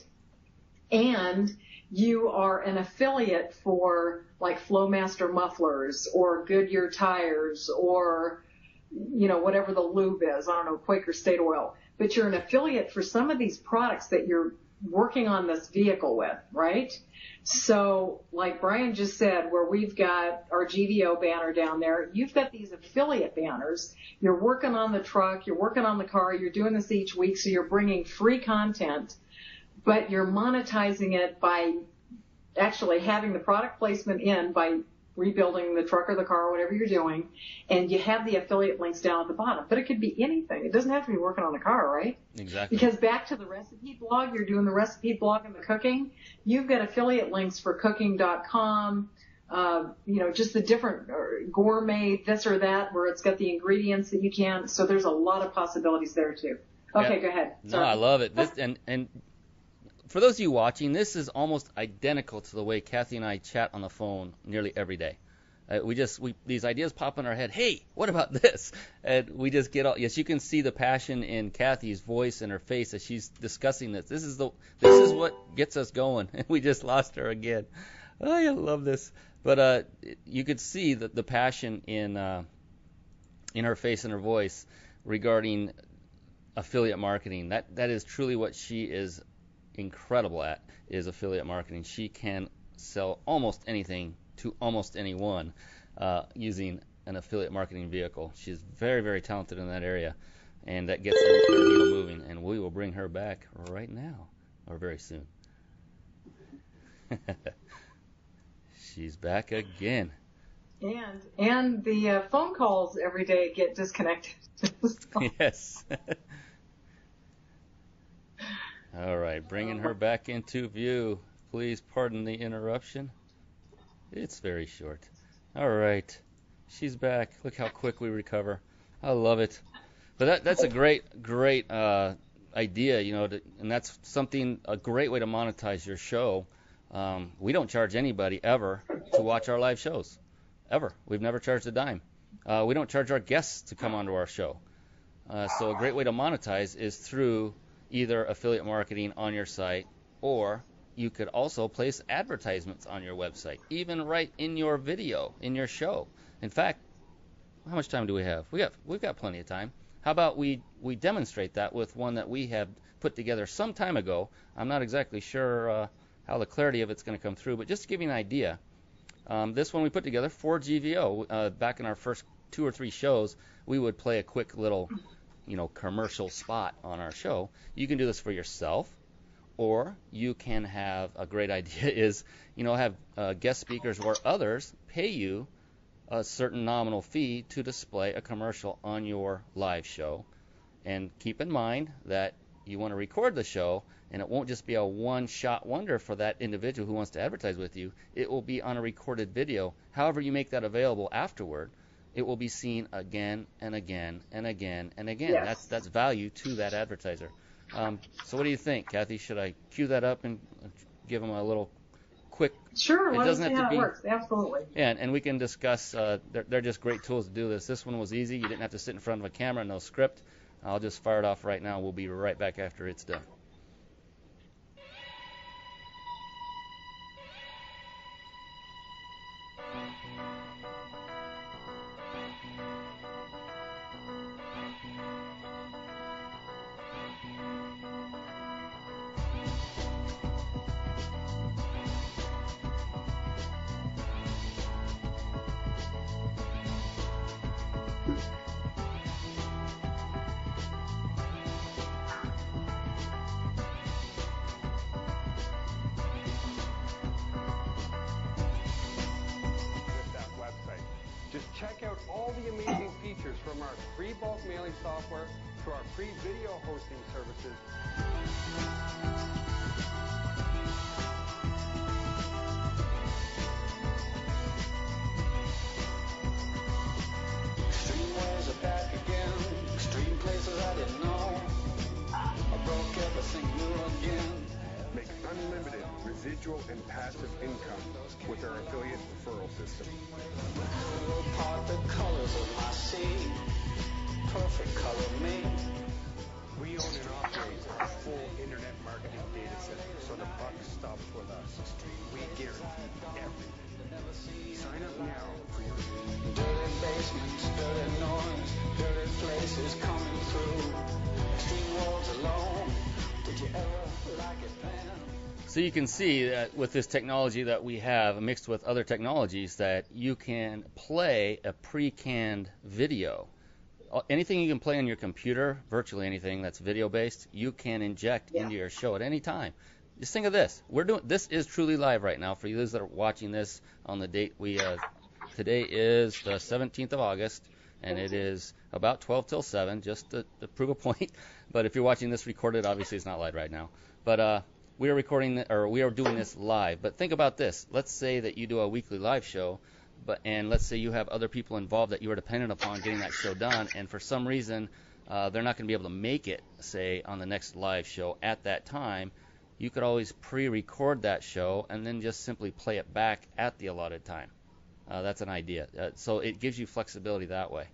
And you are an affiliate for like Flowmaster mufflers or Goodyear tires or, whatever the lube is. I don't know, Quaker State Oil. But you're an affiliate for some of these products that you're working on this vehicle with, right? So like Brian just said, where we've got our GVO banner down there, you've got these affiliate banners. You're working on the truck, you're working on the car, you're doing this each week, so you're bringing free content, but you're monetizing it by actually having the product placement in by rebuilding the truck or the car, whatever you're doing, and you have the affiliate links down at the bottom. But it could be anything. It doesn't have to be working on a car, right? Exactly. Because back to the recipe blog, you're doing the recipe blog and the cooking. You've got affiliate links for cooking.com, just the different gourmet this or that, where it's got the ingredients that you can. So there's a lot of possibilities there too. Okay, Go ahead. Sorry. No, I love it. And for those of you watching, this is almost identical to the way Kathy and I chat on the phone nearly every day. These ideas pop in our head. Hey, what about this? And we just get all. Yes, you can see the passion in Kathy's voice and her face as she's discussing this. This is what gets us going. And we just lost her again. Oh, I love this. But you could see the passion in her face and her voice regarding affiliate marketing. That is truly what she is incredible at, is affiliate marketing. She can sell almost anything to almost anyone using an affiliate marketing vehicle. She's very, very talented in that area, and that gets the needle moving. And we will bring her back right now, or very soon. She's back again. And the phone calls every day get disconnected. Yes. All right, bringing her back into view. Please pardon the interruption. It's very short. All right, she's back. Look how quick we recover. I love it. But that's a great idea, and that's a great way to monetize your show. We don't charge anybody ever to watch our live shows, ever. We've never charged a dime. We don't charge our guests to come onto our show. So a great way to monetize is through either affiliate marketing on your site, or you could also place advertisements on your website, even right in your video, in your show. In fact, how much time do we have? We've got plenty of time. How about we demonstrate that with one that we have put together some time ago. I'm not exactly sure how the clarity of it's going to come through, but just to give you an idea, this one we put together for GVO. Back in our first 2 or 3 shows, we would play a quick little commercial spot on our show. You can do this for yourself, or you can have a great idea is, have guest speakers or others pay you a certain nominal fee to display a commercial on your live show. And keep in mind that you want to record the show, and it won't just be a one-shot wonder for that individual who wants to advertise with you. It will be on a recorded video. However you make that available afterward, it will be seen again and again and again and again. Yes. That's value to that advertiser. So what do you think, Kathy? Should I cue that up and give them a little quick? Sure. It let us doesn't see have how to be. It works. Absolutely. Yeah, and we can discuss. They're just great tools to do this. This one was easy. You didn't have to sit in front of a camera, no script. I'll just fire it off right now. We'll be right back after it's done. Check out all the amazing features from our free bulk mailing software to our free video hosting services. Extreme ways are back again. Extreme places I didn't know. I broke everything new again. Make unlimited residual and passive income with our affiliate referral system. Apart the colors of my sea. Perfect color me. We own and operate a full internet marketing data center, so the buck stops with us. We guarantee everything. Sign up now for your Dirty basements, dirty noise, dirty places coming through. Extreme worlds alone. Did you ever like it then? So you can see that with this technology that we have mixed with other technologies, that you can play a pre-canned video. Anything you can play on your computer, virtually anything that's video based, you can inject into your show at any time. Just think of this. This is truly live right now for you that are watching this on the date we Today is the 17th of August, and it is about 12 till 7, just to prove a point. But if you're watching this recorded, obviously it's not live right now. But we are doing this live. But think about this. Let's say that you do a weekly live show, and let's say you have other people involved that you are dependent upon getting that show done, and for some reason they're not going to be able to make it, say, on the next live show at that time. You could always pre-record that show and then just simply play it back at the allotted time. That's an idea. So it gives you flexibility that way.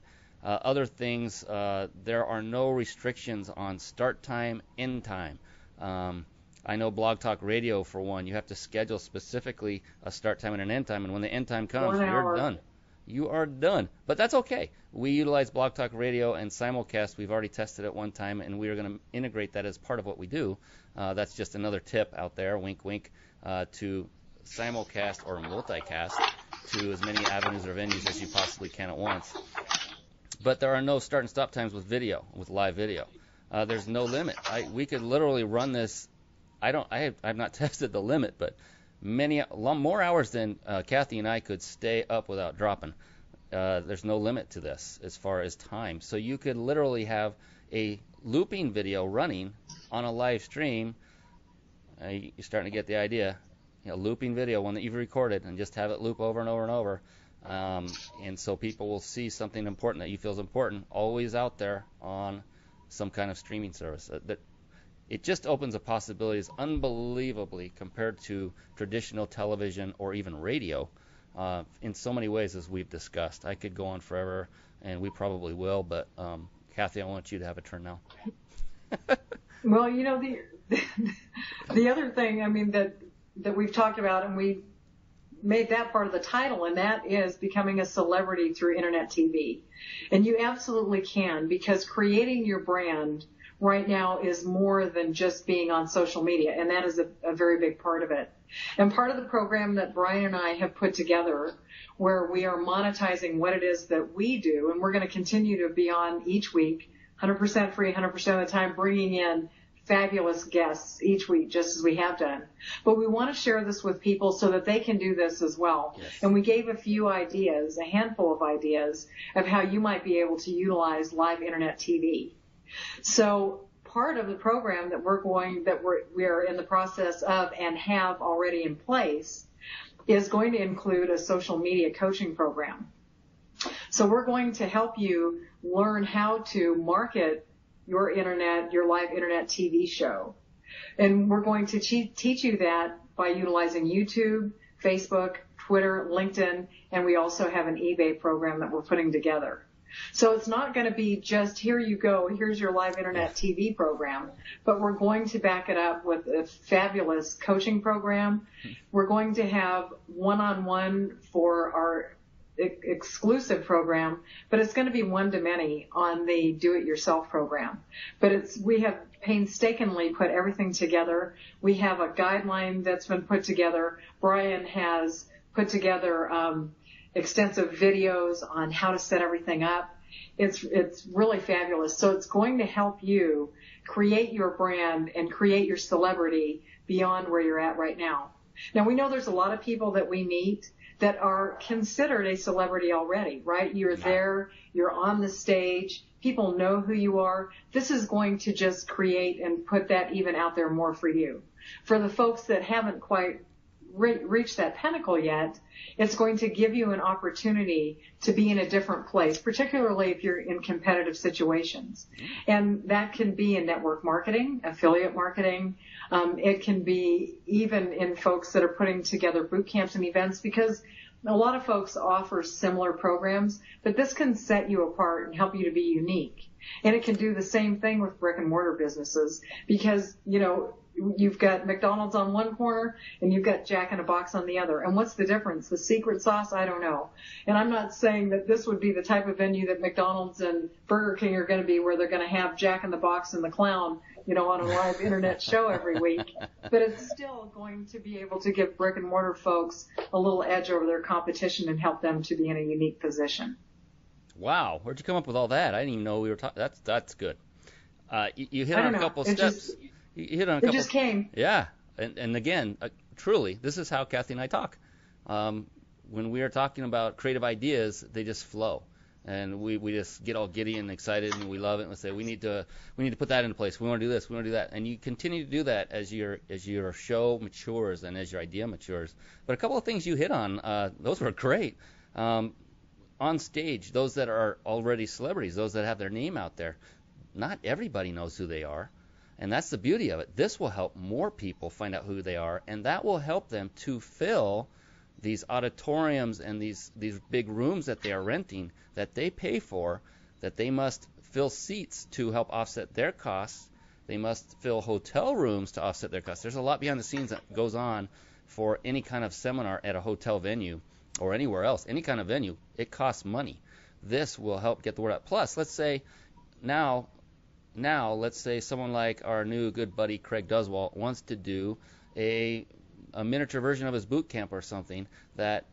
Other things, there are no restrictions on start time, end time. I know Blog Talk Radio, for one, you have to schedule specifically a start time and an end time, and when the end time comes, you're done. You are done. But that's okay. We utilize Blog Talk Radio and simulcast. We've already tested it one time, and we are going to integrate that as part of what we do. That's just another tip out there, wink, wink, to simulcast or multicast to as many avenues or venues as you possibly can at once. But there are no start and stop times with video, with live video. There's no limit. We could literally run this. I've not tested the limit, but more hours than Kathy and I could stay up without dropping. There's no limit to this as far as time. So you could literally have a looping video running on a live stream. You're starting to get the idea. Looping video, one that you've recorded, and just have it loop over and over and over. And so people will see something important that you feel is important, always out there on some kind of streaming service. It just opens up possibilities unbelievably compared to traditional television or even radio in so many ways, as we've discussed. I could go on forever, and we probably will, but Kathy, I want you to have a turn now. Well, the other thing, I mean, that we've talked about, and we made that part of the title, and that is becoming a celebrity through internet TV. And you absolutely can, because creating your brand right now is more than just being on social media, and that is a very big part of it. And part of the program that Brian and I have put together, where we are monetizing what it is that we do, and we're going to continue to be on each week, 100% free, 100% of the time, bringing in fabulous guests each week, just as we have done. But we want to share this with people so that they can do this as well. Yes. And we gave a few ideas, a handful of ideas, of how you might be able to utilize live internet TV. So part of the program that we're in the process of and have already in place is going to include a social media coaching program. So we're going to help you learn how to market your live internet TV show. And we're going to teach you that by utilizing YouTube, Facebook, Twitter, LinkedIn, and we also have an eBay program that we're putting together. So it's not going to be just, here you go, here's your live internet TV program, but we're going to back it up with a fabulous coaching program. We're going to have one-on-one for our exclusive program, but it's going to be one-to-many on the do-it-yourself program. But we have painstakingly put everything together. We have a guideline that's been put together. Brian has put together extensive videos on how to set everything up. It's really fabulous. So it's going to help you create your brand and create your celebrity beyond where you're at right now. Now, we know there's a lot of people that we meet that are considered a celebrity already, right? You're there, you're on the stage, people know who you are. This is going to just create and put that even out there more for you. For the folks that haven't quite reached that pinnacle yet, it's going to give you an opportunity to be in a different place, particularly if you're in competitive situations. And that can be in network marketing, affiliate marketing. It can be even in folks that are putting together boot camps and events, because a lot of folks offer similar programs, but this can set you apart and help you to be unique. And it can do the same thing with brick and mortar businesses, because, you've got McDonald's on one corner and you've got Jack in a Box on the other. And what's the difference? The secret sauce? I don't know. And I'm not saying that this would be the type of venue that McDonald's and Burger King are going to be, where they're going to have Jack in the Box and the Clown, on a live internet show every week. But it's still going to be able to give brick and mortar folks a little edge over their competition and help them to be in a unique position. Wow. Where'd you come up with all that? I didn't even know we were talking. That's good. You hit on a couple steps. You hit on a couple. It just came. Yeah. And again, truly, this is how Kathy and I talk. when we are talking about creative ideas, they just flow. And we just get all giddy and excited, and we love it, and we say we need to put that into place. We want to do this, we want to do that, and you continue to do that as your show matures and as your idea matures. But a couple of things you hit on, those were great. On stage, those that are already celebrities, those that have their name out there, not everybody knows who they are, and that's the beauty of it. This will help more people find out who they are, and that will help them to fill these auditoriums and these big rooms that they are renting, that they pay for, that they must fill seats to help offset their costs. They must fill hotel rooms to offset their costs. There's a lot behind the scenes that goes on for any kind of seminar at a hotel venue or anywhere else, any kind of venue. It costs money. This will help get the word out. Plus, let's say now let's say someone like our new good buddy Craig Duswalt wants to do a miniature version of his boot camp or something, that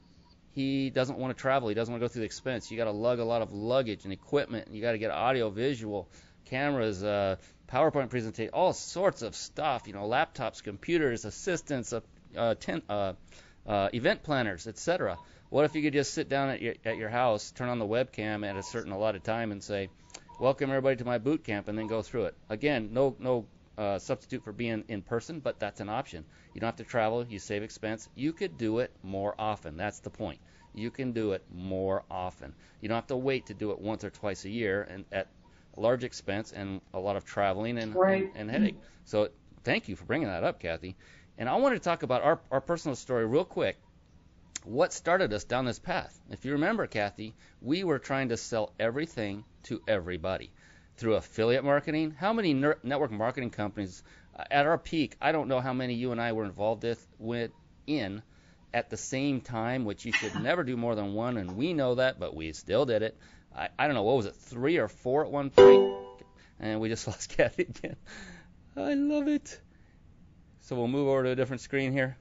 he doesn't want to travel, he doesn't want to go through the expense. You got to lug a lot of luggage and equipment, and you got to get audio, visual, cameras, PowerPoint presentation, all sorts of stuff, laptops, computers, assistants, event planners, etc. What if you could just sit down at your house, turn on the webcam at a certain allotted time and say, welcome everybody to my boot camp, and then go through it. Again, no substitute for being in person, but that's an option. You don't have to travel, you save expense. You could do it more often. That's the point. You can do it more often. You don't have to wait to do it once or twice a year and at a large expense and a lot of traveling and headache. So thank you for bringing that up, Kathy. And I wanted to talk about our personal story real quick. What started us down this path? If you remember, Kathy, we were trying to sell everything to everybody through affiliate marketing. How many network marketing companies at our peak? I don't know how many you and I were involved with at the same time, which you should never do more than one, and we know that, but we still did it. I don't know, what was it, 3 or 4 at one point? And we just lost Kathy again. I love it. So we'll move over to a different screen here.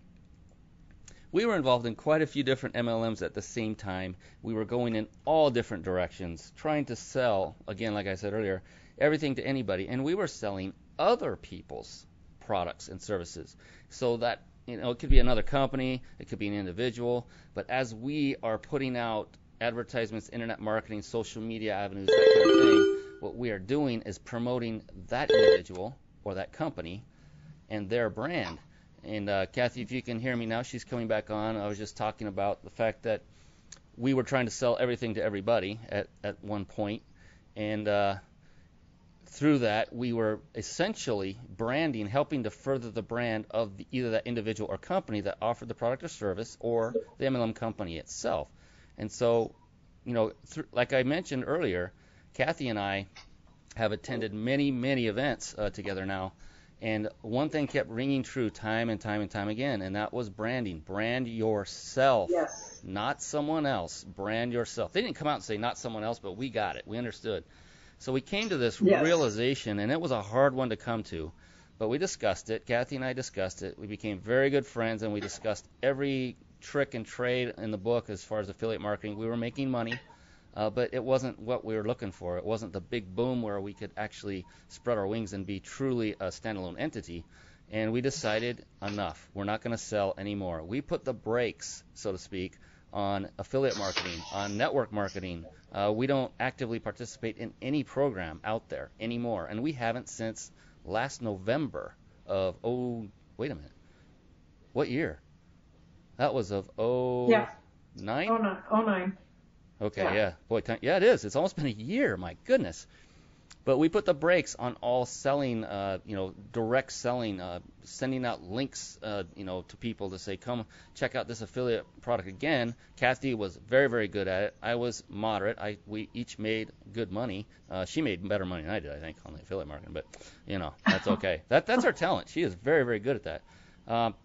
We were involved in quite a few different MLMs at the same time. We were going in all different directions, trying to sell, again, like I said earlier, everything to anybody. And we were selling other people's products and services. So that, it could be another company, it could be an individual. But as we are putting out advertisements, internet marketing, social media avenues, that kind of thing, what we are doing is promoting that individual or that company and their brand. And Kathy, if you can hear me now, she's coming back on. I was just talking about the fact that we were trying to sell everything to everybody at one point. And through that, we were essentially branding, helping to further the brand of either that individual or company that offered the product or service, or the MLM company itself. And so, like I mentioned earlier, Kathy and I have attended many, many events together now. And one thing kept ringing true time and time and time again, and that was branding. Brand yourself, yes. Not someone else. Brand yourself. They didn't come out and say not someone else, but we got it. We understood. So we came to this realization, and it was a hard one to come to, but we discussed it. Kathy and I discussed it. We became very good friends, and we discussed every trick and trade in the book as far as affiliate marketing. We were making money. But it wasn't what we were looking for. It wasn't the big boom where we could actually spread our wings and be truly a standalone entity. And we decided, enough. We're not going to sell anymore. We put the brakes, so to speak, on affiliate marketing, on network marketing. We don't actively participate in any program out there anymore. And we haven't since last November of, wait a minute. What year? That was of 09? 09. Okay, yeah. Boy, it is. It's almost been a year. My goodness. But we put the brakes on all selling, direct selling, sending out links, to people to say, come check out this affiliate product again. Kathy was very, very good at it. I was moderate. We each made good money. She made better money than I did, I think, on the affiliate marketing. But, that's okay. That's her talent. She is very, very good at that.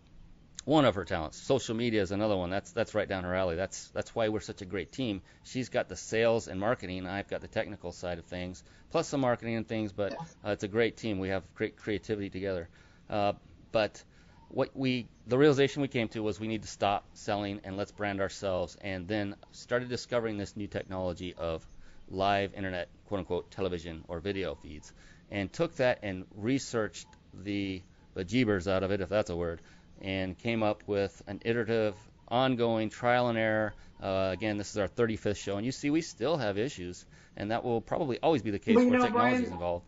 One of her talents. Social media is another one. That's right down her alley. That's why we're such a great team. She's got the sales and marketing. I've got the technical side of things, plus some marketing and things. But it's a great team. We have great creativity together. But the realization we came to was we need to stop selling and let's brand ourselves. And then started discovering this new technology of live internet, quote unquote, television or video feeds, and took that and researched the bejeebers out of it, if that's a word, and came up with an iterative ongoing trial and error. Again, this is our 35th show, and you see we still have issues, and that will probably always be the case Well, where technology Brian, is involved.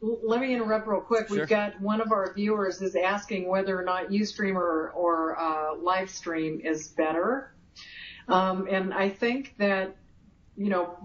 let me interrupt real quick. Sure. We've got one of our viewers is asking whether or not Ustream or live stream is better. And I think that,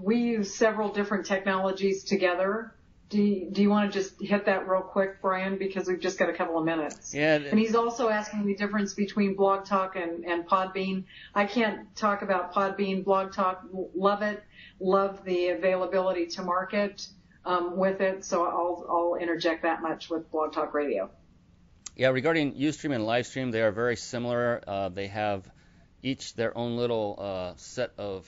we use several different technologies together. Do you want to just hit that real quick, Brian, because we've just got a couple of minutes? Yeah. And he's also asking the difference between Blog Talk and Podbean. I can't talk about Podbean. Blog Talk, love it. Love the availability to market with it. So I'll interject that much with Blog Talk Radio. Yeah, regarding Ustream and Livestream, they are very similar. They have each their own little set of,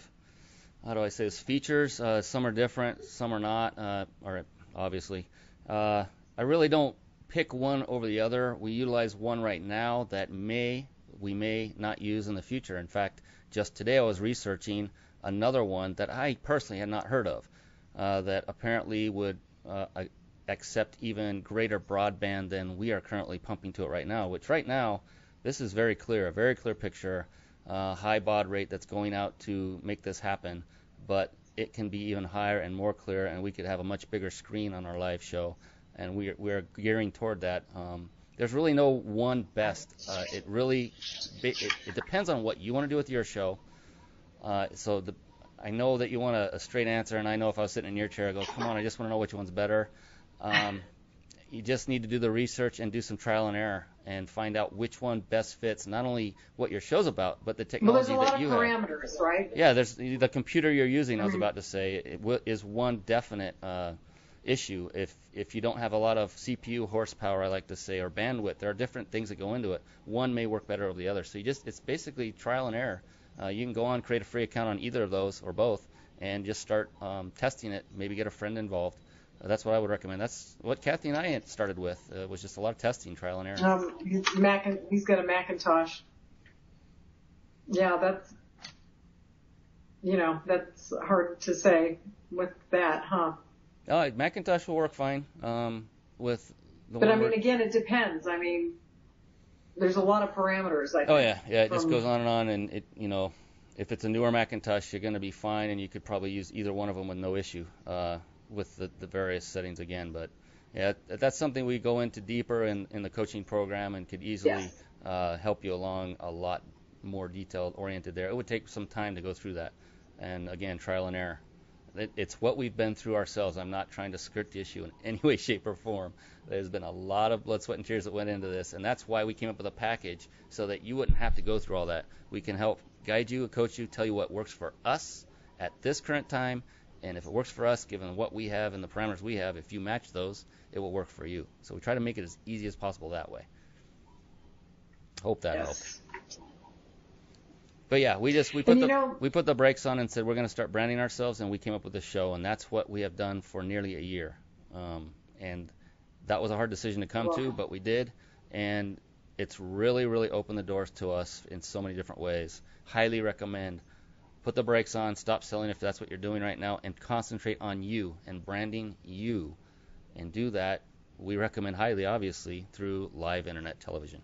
how do I say this, features. Some are different, some are not, or obviously. I really don't pick one over the other. We utilize one right now that we may not use in the future. In fact, just today I was researching another one that I personally had not heard of that apparently would accept even greater broadband than we are currently pumping to it right now, which right now, this is very clear, a very clear picture, high baud rate that's going out to make this happen, but it can be even higher and more clear, and we could have a much bigger screen on our live show, and we're gearing toward that. There's really no one best. It depends on what you want to do with your show. I know that you want a straight answer, and I know if I was sitting in your chair, I go, come on, I just want to know which one's better. You just need to do the research and do some trial and error and find out which one best fits not only what your show's about, but the technology that you have. Well, there's a lot of parameters, right? Yeah, there's the computer you're using, I was about to say, is one definite issue. If you don't have a lot of CPU horsepower, I like to say, or bandwidth, there are different things that go into it. One may work better over the other. So it's basically trial and error. You can go on, create a free account on either of those or both, and just start testing it. Maybe get a friend involved. That's what I would recommend. That's what Kathy and I started with. Was just a lot of testing, trial and error. He's got a Macintosh. Yeah, that's hard to say with that, huh? Macintosh will work fine with the But one. I mean, again, it depends. I mean, there's a lot of parameters. I think. Oh yeah. It just goes on, and it if it's a newer Macintosh, you're going to be fine, and you could probably use either one of them with no issue. With the various settings again, but yeah, that's something we go into deeper in the coaching program and could easily help you along a lot more detailed oriented there. It would take some time to go through that, and again, trial and error. It's what we've been through ourselves. I'm not trying to skirt the issue in any way, shape, or form. There's been a lot of blood, sweat, and tears that went into this, and that's why we came up with a package so that you wouldn't have to go through all that. We can help guide you, coach you, tell you what works for us at this current time. And if it works for us, given what we have and the parameters we have, if you match those, it will work for you. So we try to make it as easy as possible that way. Hope that helps. But yeah, we put the brakes on and said we're going to start branding ourselves, and we came up with this show, and that's what we have done for nearly a year. And that was a hard decision to come to, but we did, and it's really, really opened the doors to us in so many different ways. Highly recommend. Put the brakes on, stop selling if that's what you're doing right now, and concentrate on you and branding you. And do that, we recommend highly, obviously, through live internet television.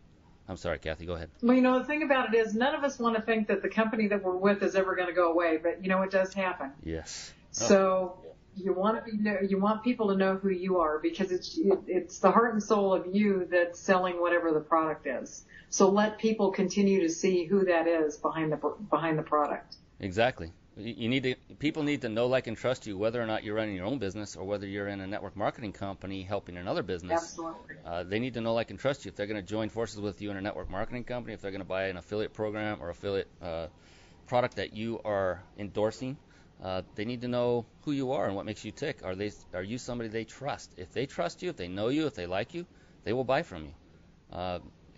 I'm sorry, Kathy, go ahead. Well, the thing about it is none of us want to think that the company that we're with is ever going to go away, but, it does happen. Yes. So you want people to know who you are, because it's the heart and soul of you that's selling whatever the product is. So let people continue to see who that is behind the product. Exactly. People need to know, like, and trust you, whether or not you're running your own business or whether you're in a network marketing company helping another business. Absolutely. They need to know, like, and trust you. If they're going to join forces with you in a network marketing company, if they're going to buy an affiliate program or affiliate product that you are endorsing, they need to know who you are and what makes you tick. Are you somebody they trust? If they trust you, if they know you, if they like you, they will buy from you.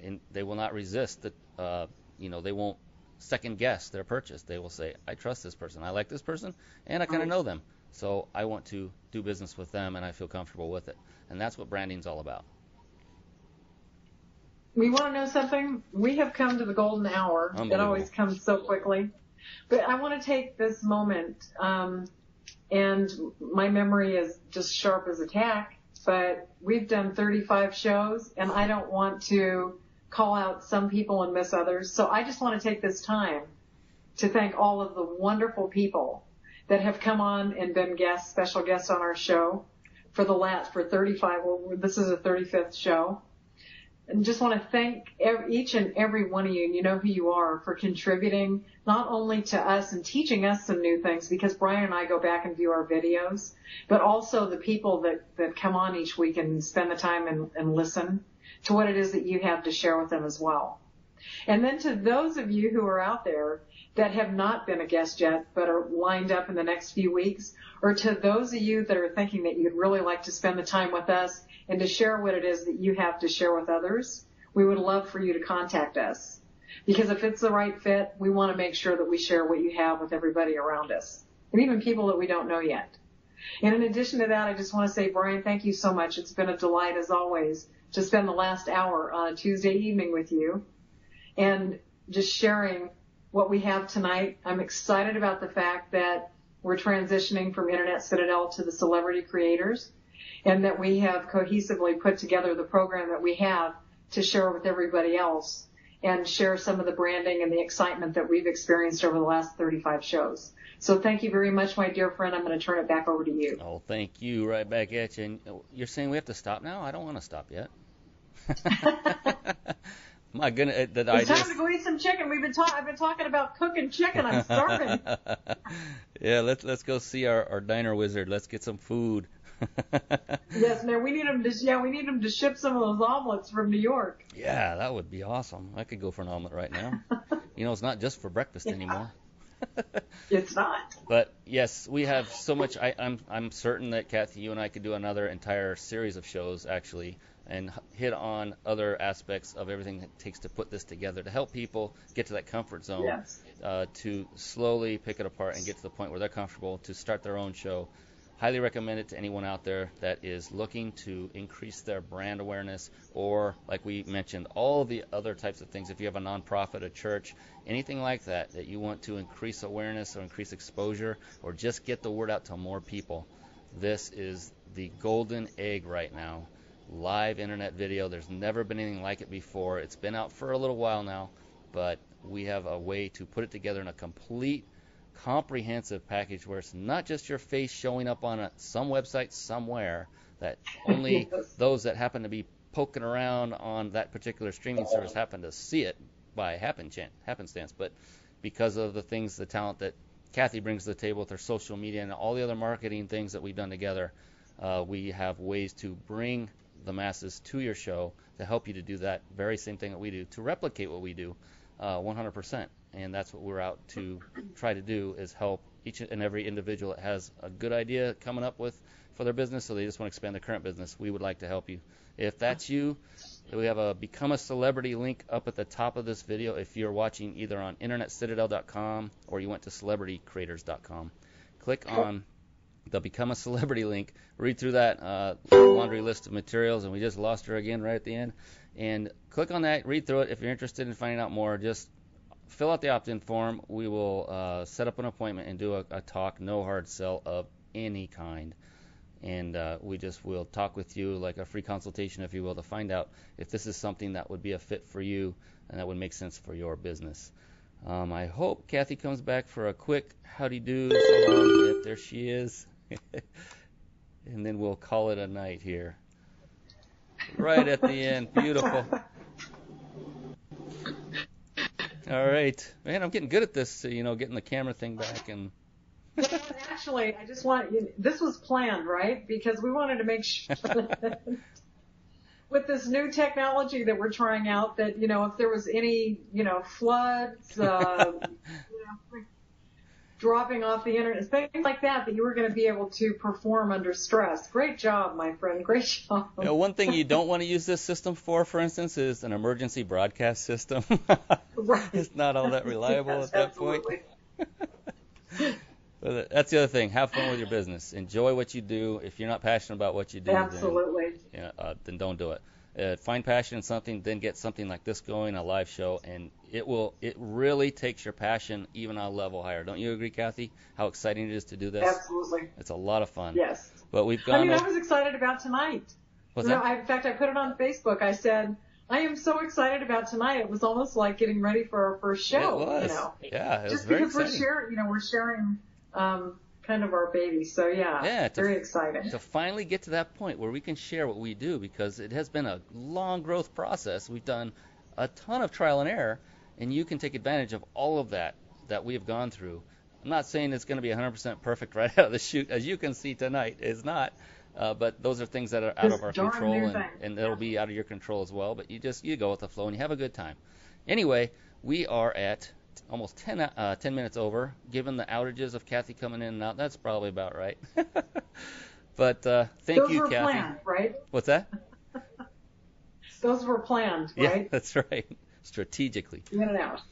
And they will not resist that. They won't second guess their purchase. They will say, I trust this person, I like this person, and I kind of know them, so I want to do business with them, and I feel comfortable with it. And that's what branding's all about. We want to know something? We have come to the golden hour. It always comes so quickly. But I want to take this moment, and my memory is just sharp as a tack, but we've done 35 shows, and I don't want to call out some people and miss others. So I just want to take this time to thank all of the wonderful people that have come on and been special guests on our show for 35. Well, this is a 35th show. And just want to thank each and every one of you, and you know who you are, for contributing not only to us and teaching us some new things, because Brian and I go back and view our videos, but also the people that come on each week and spend the time and listen to what it is that you have to share with them as well. And then to those of you who are out there that have not been a guest yet but are lined up in the next few weeks, or to those of you that are thinking that you'd really like to spend the time with us and to share what it is that you have to share with others, we would love for you to contact us. Because if it's the right fit, we want to make sure that we share what you have with everybody around us, and even people that we don't know yet. And in addition to that, I just want to say, Brian, thank you so much. It's been a delight, as always, to spend the last hour on a Tuesday evening with you and just sharing what we have tonight. I'm excited about the fact that we're transitioning from Internet Citadel to the Celebrity Creators, and that we have cohesively put together the program that we have to share with everybody else and share some of the branding and the excitement that we've experienced over the last 35 shows. So thank you very much, my dear friend. I'm going to turn it back over to you. Oh, thank you. Right back at you. And you're saying we have to stop now? I don't want to stop yet. My goodness, it's time to go eat some chicken. I've been talking about cooking chicken. I'm starving. Yeah, let's go see our diner wizard. Let's get some food. Yes, man, we need him to ship some of those omelets from New York. Yeah, that would be awesome. I could go for an omelet right now. It's not just for breakfast anymore. It's not. But yes, we have so much. I'm certain that Kathy, you and I could do another entire series of shows actually, and hit on other aspects of everything it takes to put this together to help people get to that comfort zone, yes. To slowly pick it apart and get to the point where they're comfortable to start their own show. Highly recommend it to anyone out there that is looking to increase their brand awareness, or, like we mentioned, all the other types of things. If you have a nonprofit, a church, anything like that you want to increase awareness or increase exposure or just get the word out to more people, this is the golden egg right now. Live internet video. There's never been anything like it before. It's been out for a little while now, but we have a way to put it together in a complete, comprehensive package where it's not just your face showing up on some website somewhere that only those that happen to be poking around on that particular streaming service happen to see it by happenstance, but because of the talent that Kathy brings to the table with her social media and all the other marketing things that we've done together, we have ways to bring the masses to your show to help you to do that very same thing that we do, to replicate what we do 100%. And that's what we're out to try to do, is help each and every individual that has a good idea coming up with for their business, so they just want to expand their current business. We would like to help you. If that's you, we have a Become a Celebrity link up at the top of this video if you're watching either on internetcitadel.com or you went to celebritycreators.com. Click on the Become a Celebrity link, read through that laundry list of materials, and we just lost her again right at the end. And click on that, read through it. If you're interested in finding out more, just fill out the opt-in form. We will set up an appointment and do a talk, no hard sell of any kind. And we'll talk with you, like a free consultation, if you will, to find out if this is something that would be a fit for you and that would make sense for your business. I hope Kathy comes back for a quick howdy-do. So long. Yep, there she is. And then we'll call it a night here. Right at the end. Beautiful. All right. Man, I'm getting good at this, getting the camera thing back. And actually, I just this was planned, right? Because we wanted to make sure that with this new technology that we're trying out, that, if there was any, floods, dropping off the internet, things like that you were going to be able to perform under stress. Great job, my friend. Great job. One thing you don't want to use this system for instance, is an emergency broadcast system. Right. It's not all that reliable yes, at that absolutely. point. But that's the other thing. Have fun with your business. Enjoy what you do. If you're not passionate about what you do, absolutely, then don't do it. Find passion in something, then get something like this going, a live show, and it really takes your passion even on a level higher. Don't you agree, Kathy? How exciting it is to do this? Absolutely. It's a lot of fun. Yes. But we've gone. I was excited about tonight. What's that? In fact, I put it on Facebook. I said, I am so excited about tonight. It was almost like getting ready for our first show. It was. You know, Yeah, it was just very because exciting. we're sharing kind of our baby. So yeah, very exciting. To finally get to that point where we can share what we do, because it has been a long growth process. We've done a ton of trial and error, and you can take advantage of all of that we have gone through. I'm not saying it's going to be 100% perfect right out of the chute, as you can see tonight. It's not. But those are things that are out of our control, and it'll be out of your control as well. But you go with the flow and you have a good time. Anyway, we are at almost 10 minutes over. Given the outages of Kathy coming in and out, that's probably about right. But thank you, Kathy. Those were planned, right? What's that? Those were planned, right? Yeah, that's right. Strategically. In and out.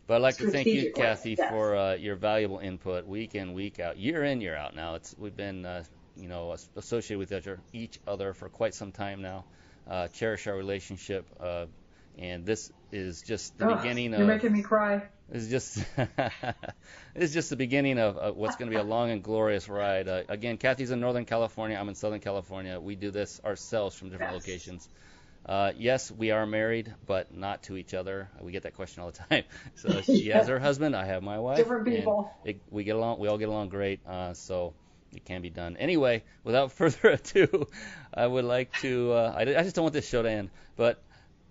But I'd like to thank you, Kathy, for your valuable input week in, week out, year in, year out. Now we've been associated with each other for quite some time now. Cherish our relationship, and this is just the beginning of. You're making me cry. It's just the beginning of what's going to be a long and glorious ride. Again, Kathy's in Northern California. I'm in Southern California. We do this ourselves from different locations. Yes, we are married, but not to each other. We get that question all the time. So she has her husband, I have my wife. Different people. We get along. We all get along great. So it can be done. Anyway, without further ado, I would like to. I just don't want this show to end. But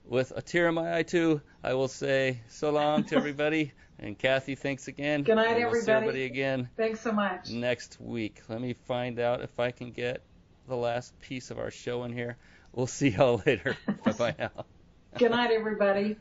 with a tear in my eye too, I will say so long to everybody. And Kathy, thanks again. Good night, everybody. We'll see everybody again. Thanks so much. Next week. Let me find out if I can get the last piece of our show in here. We'll see y'all later. Bye-bye now. Good night, everybody.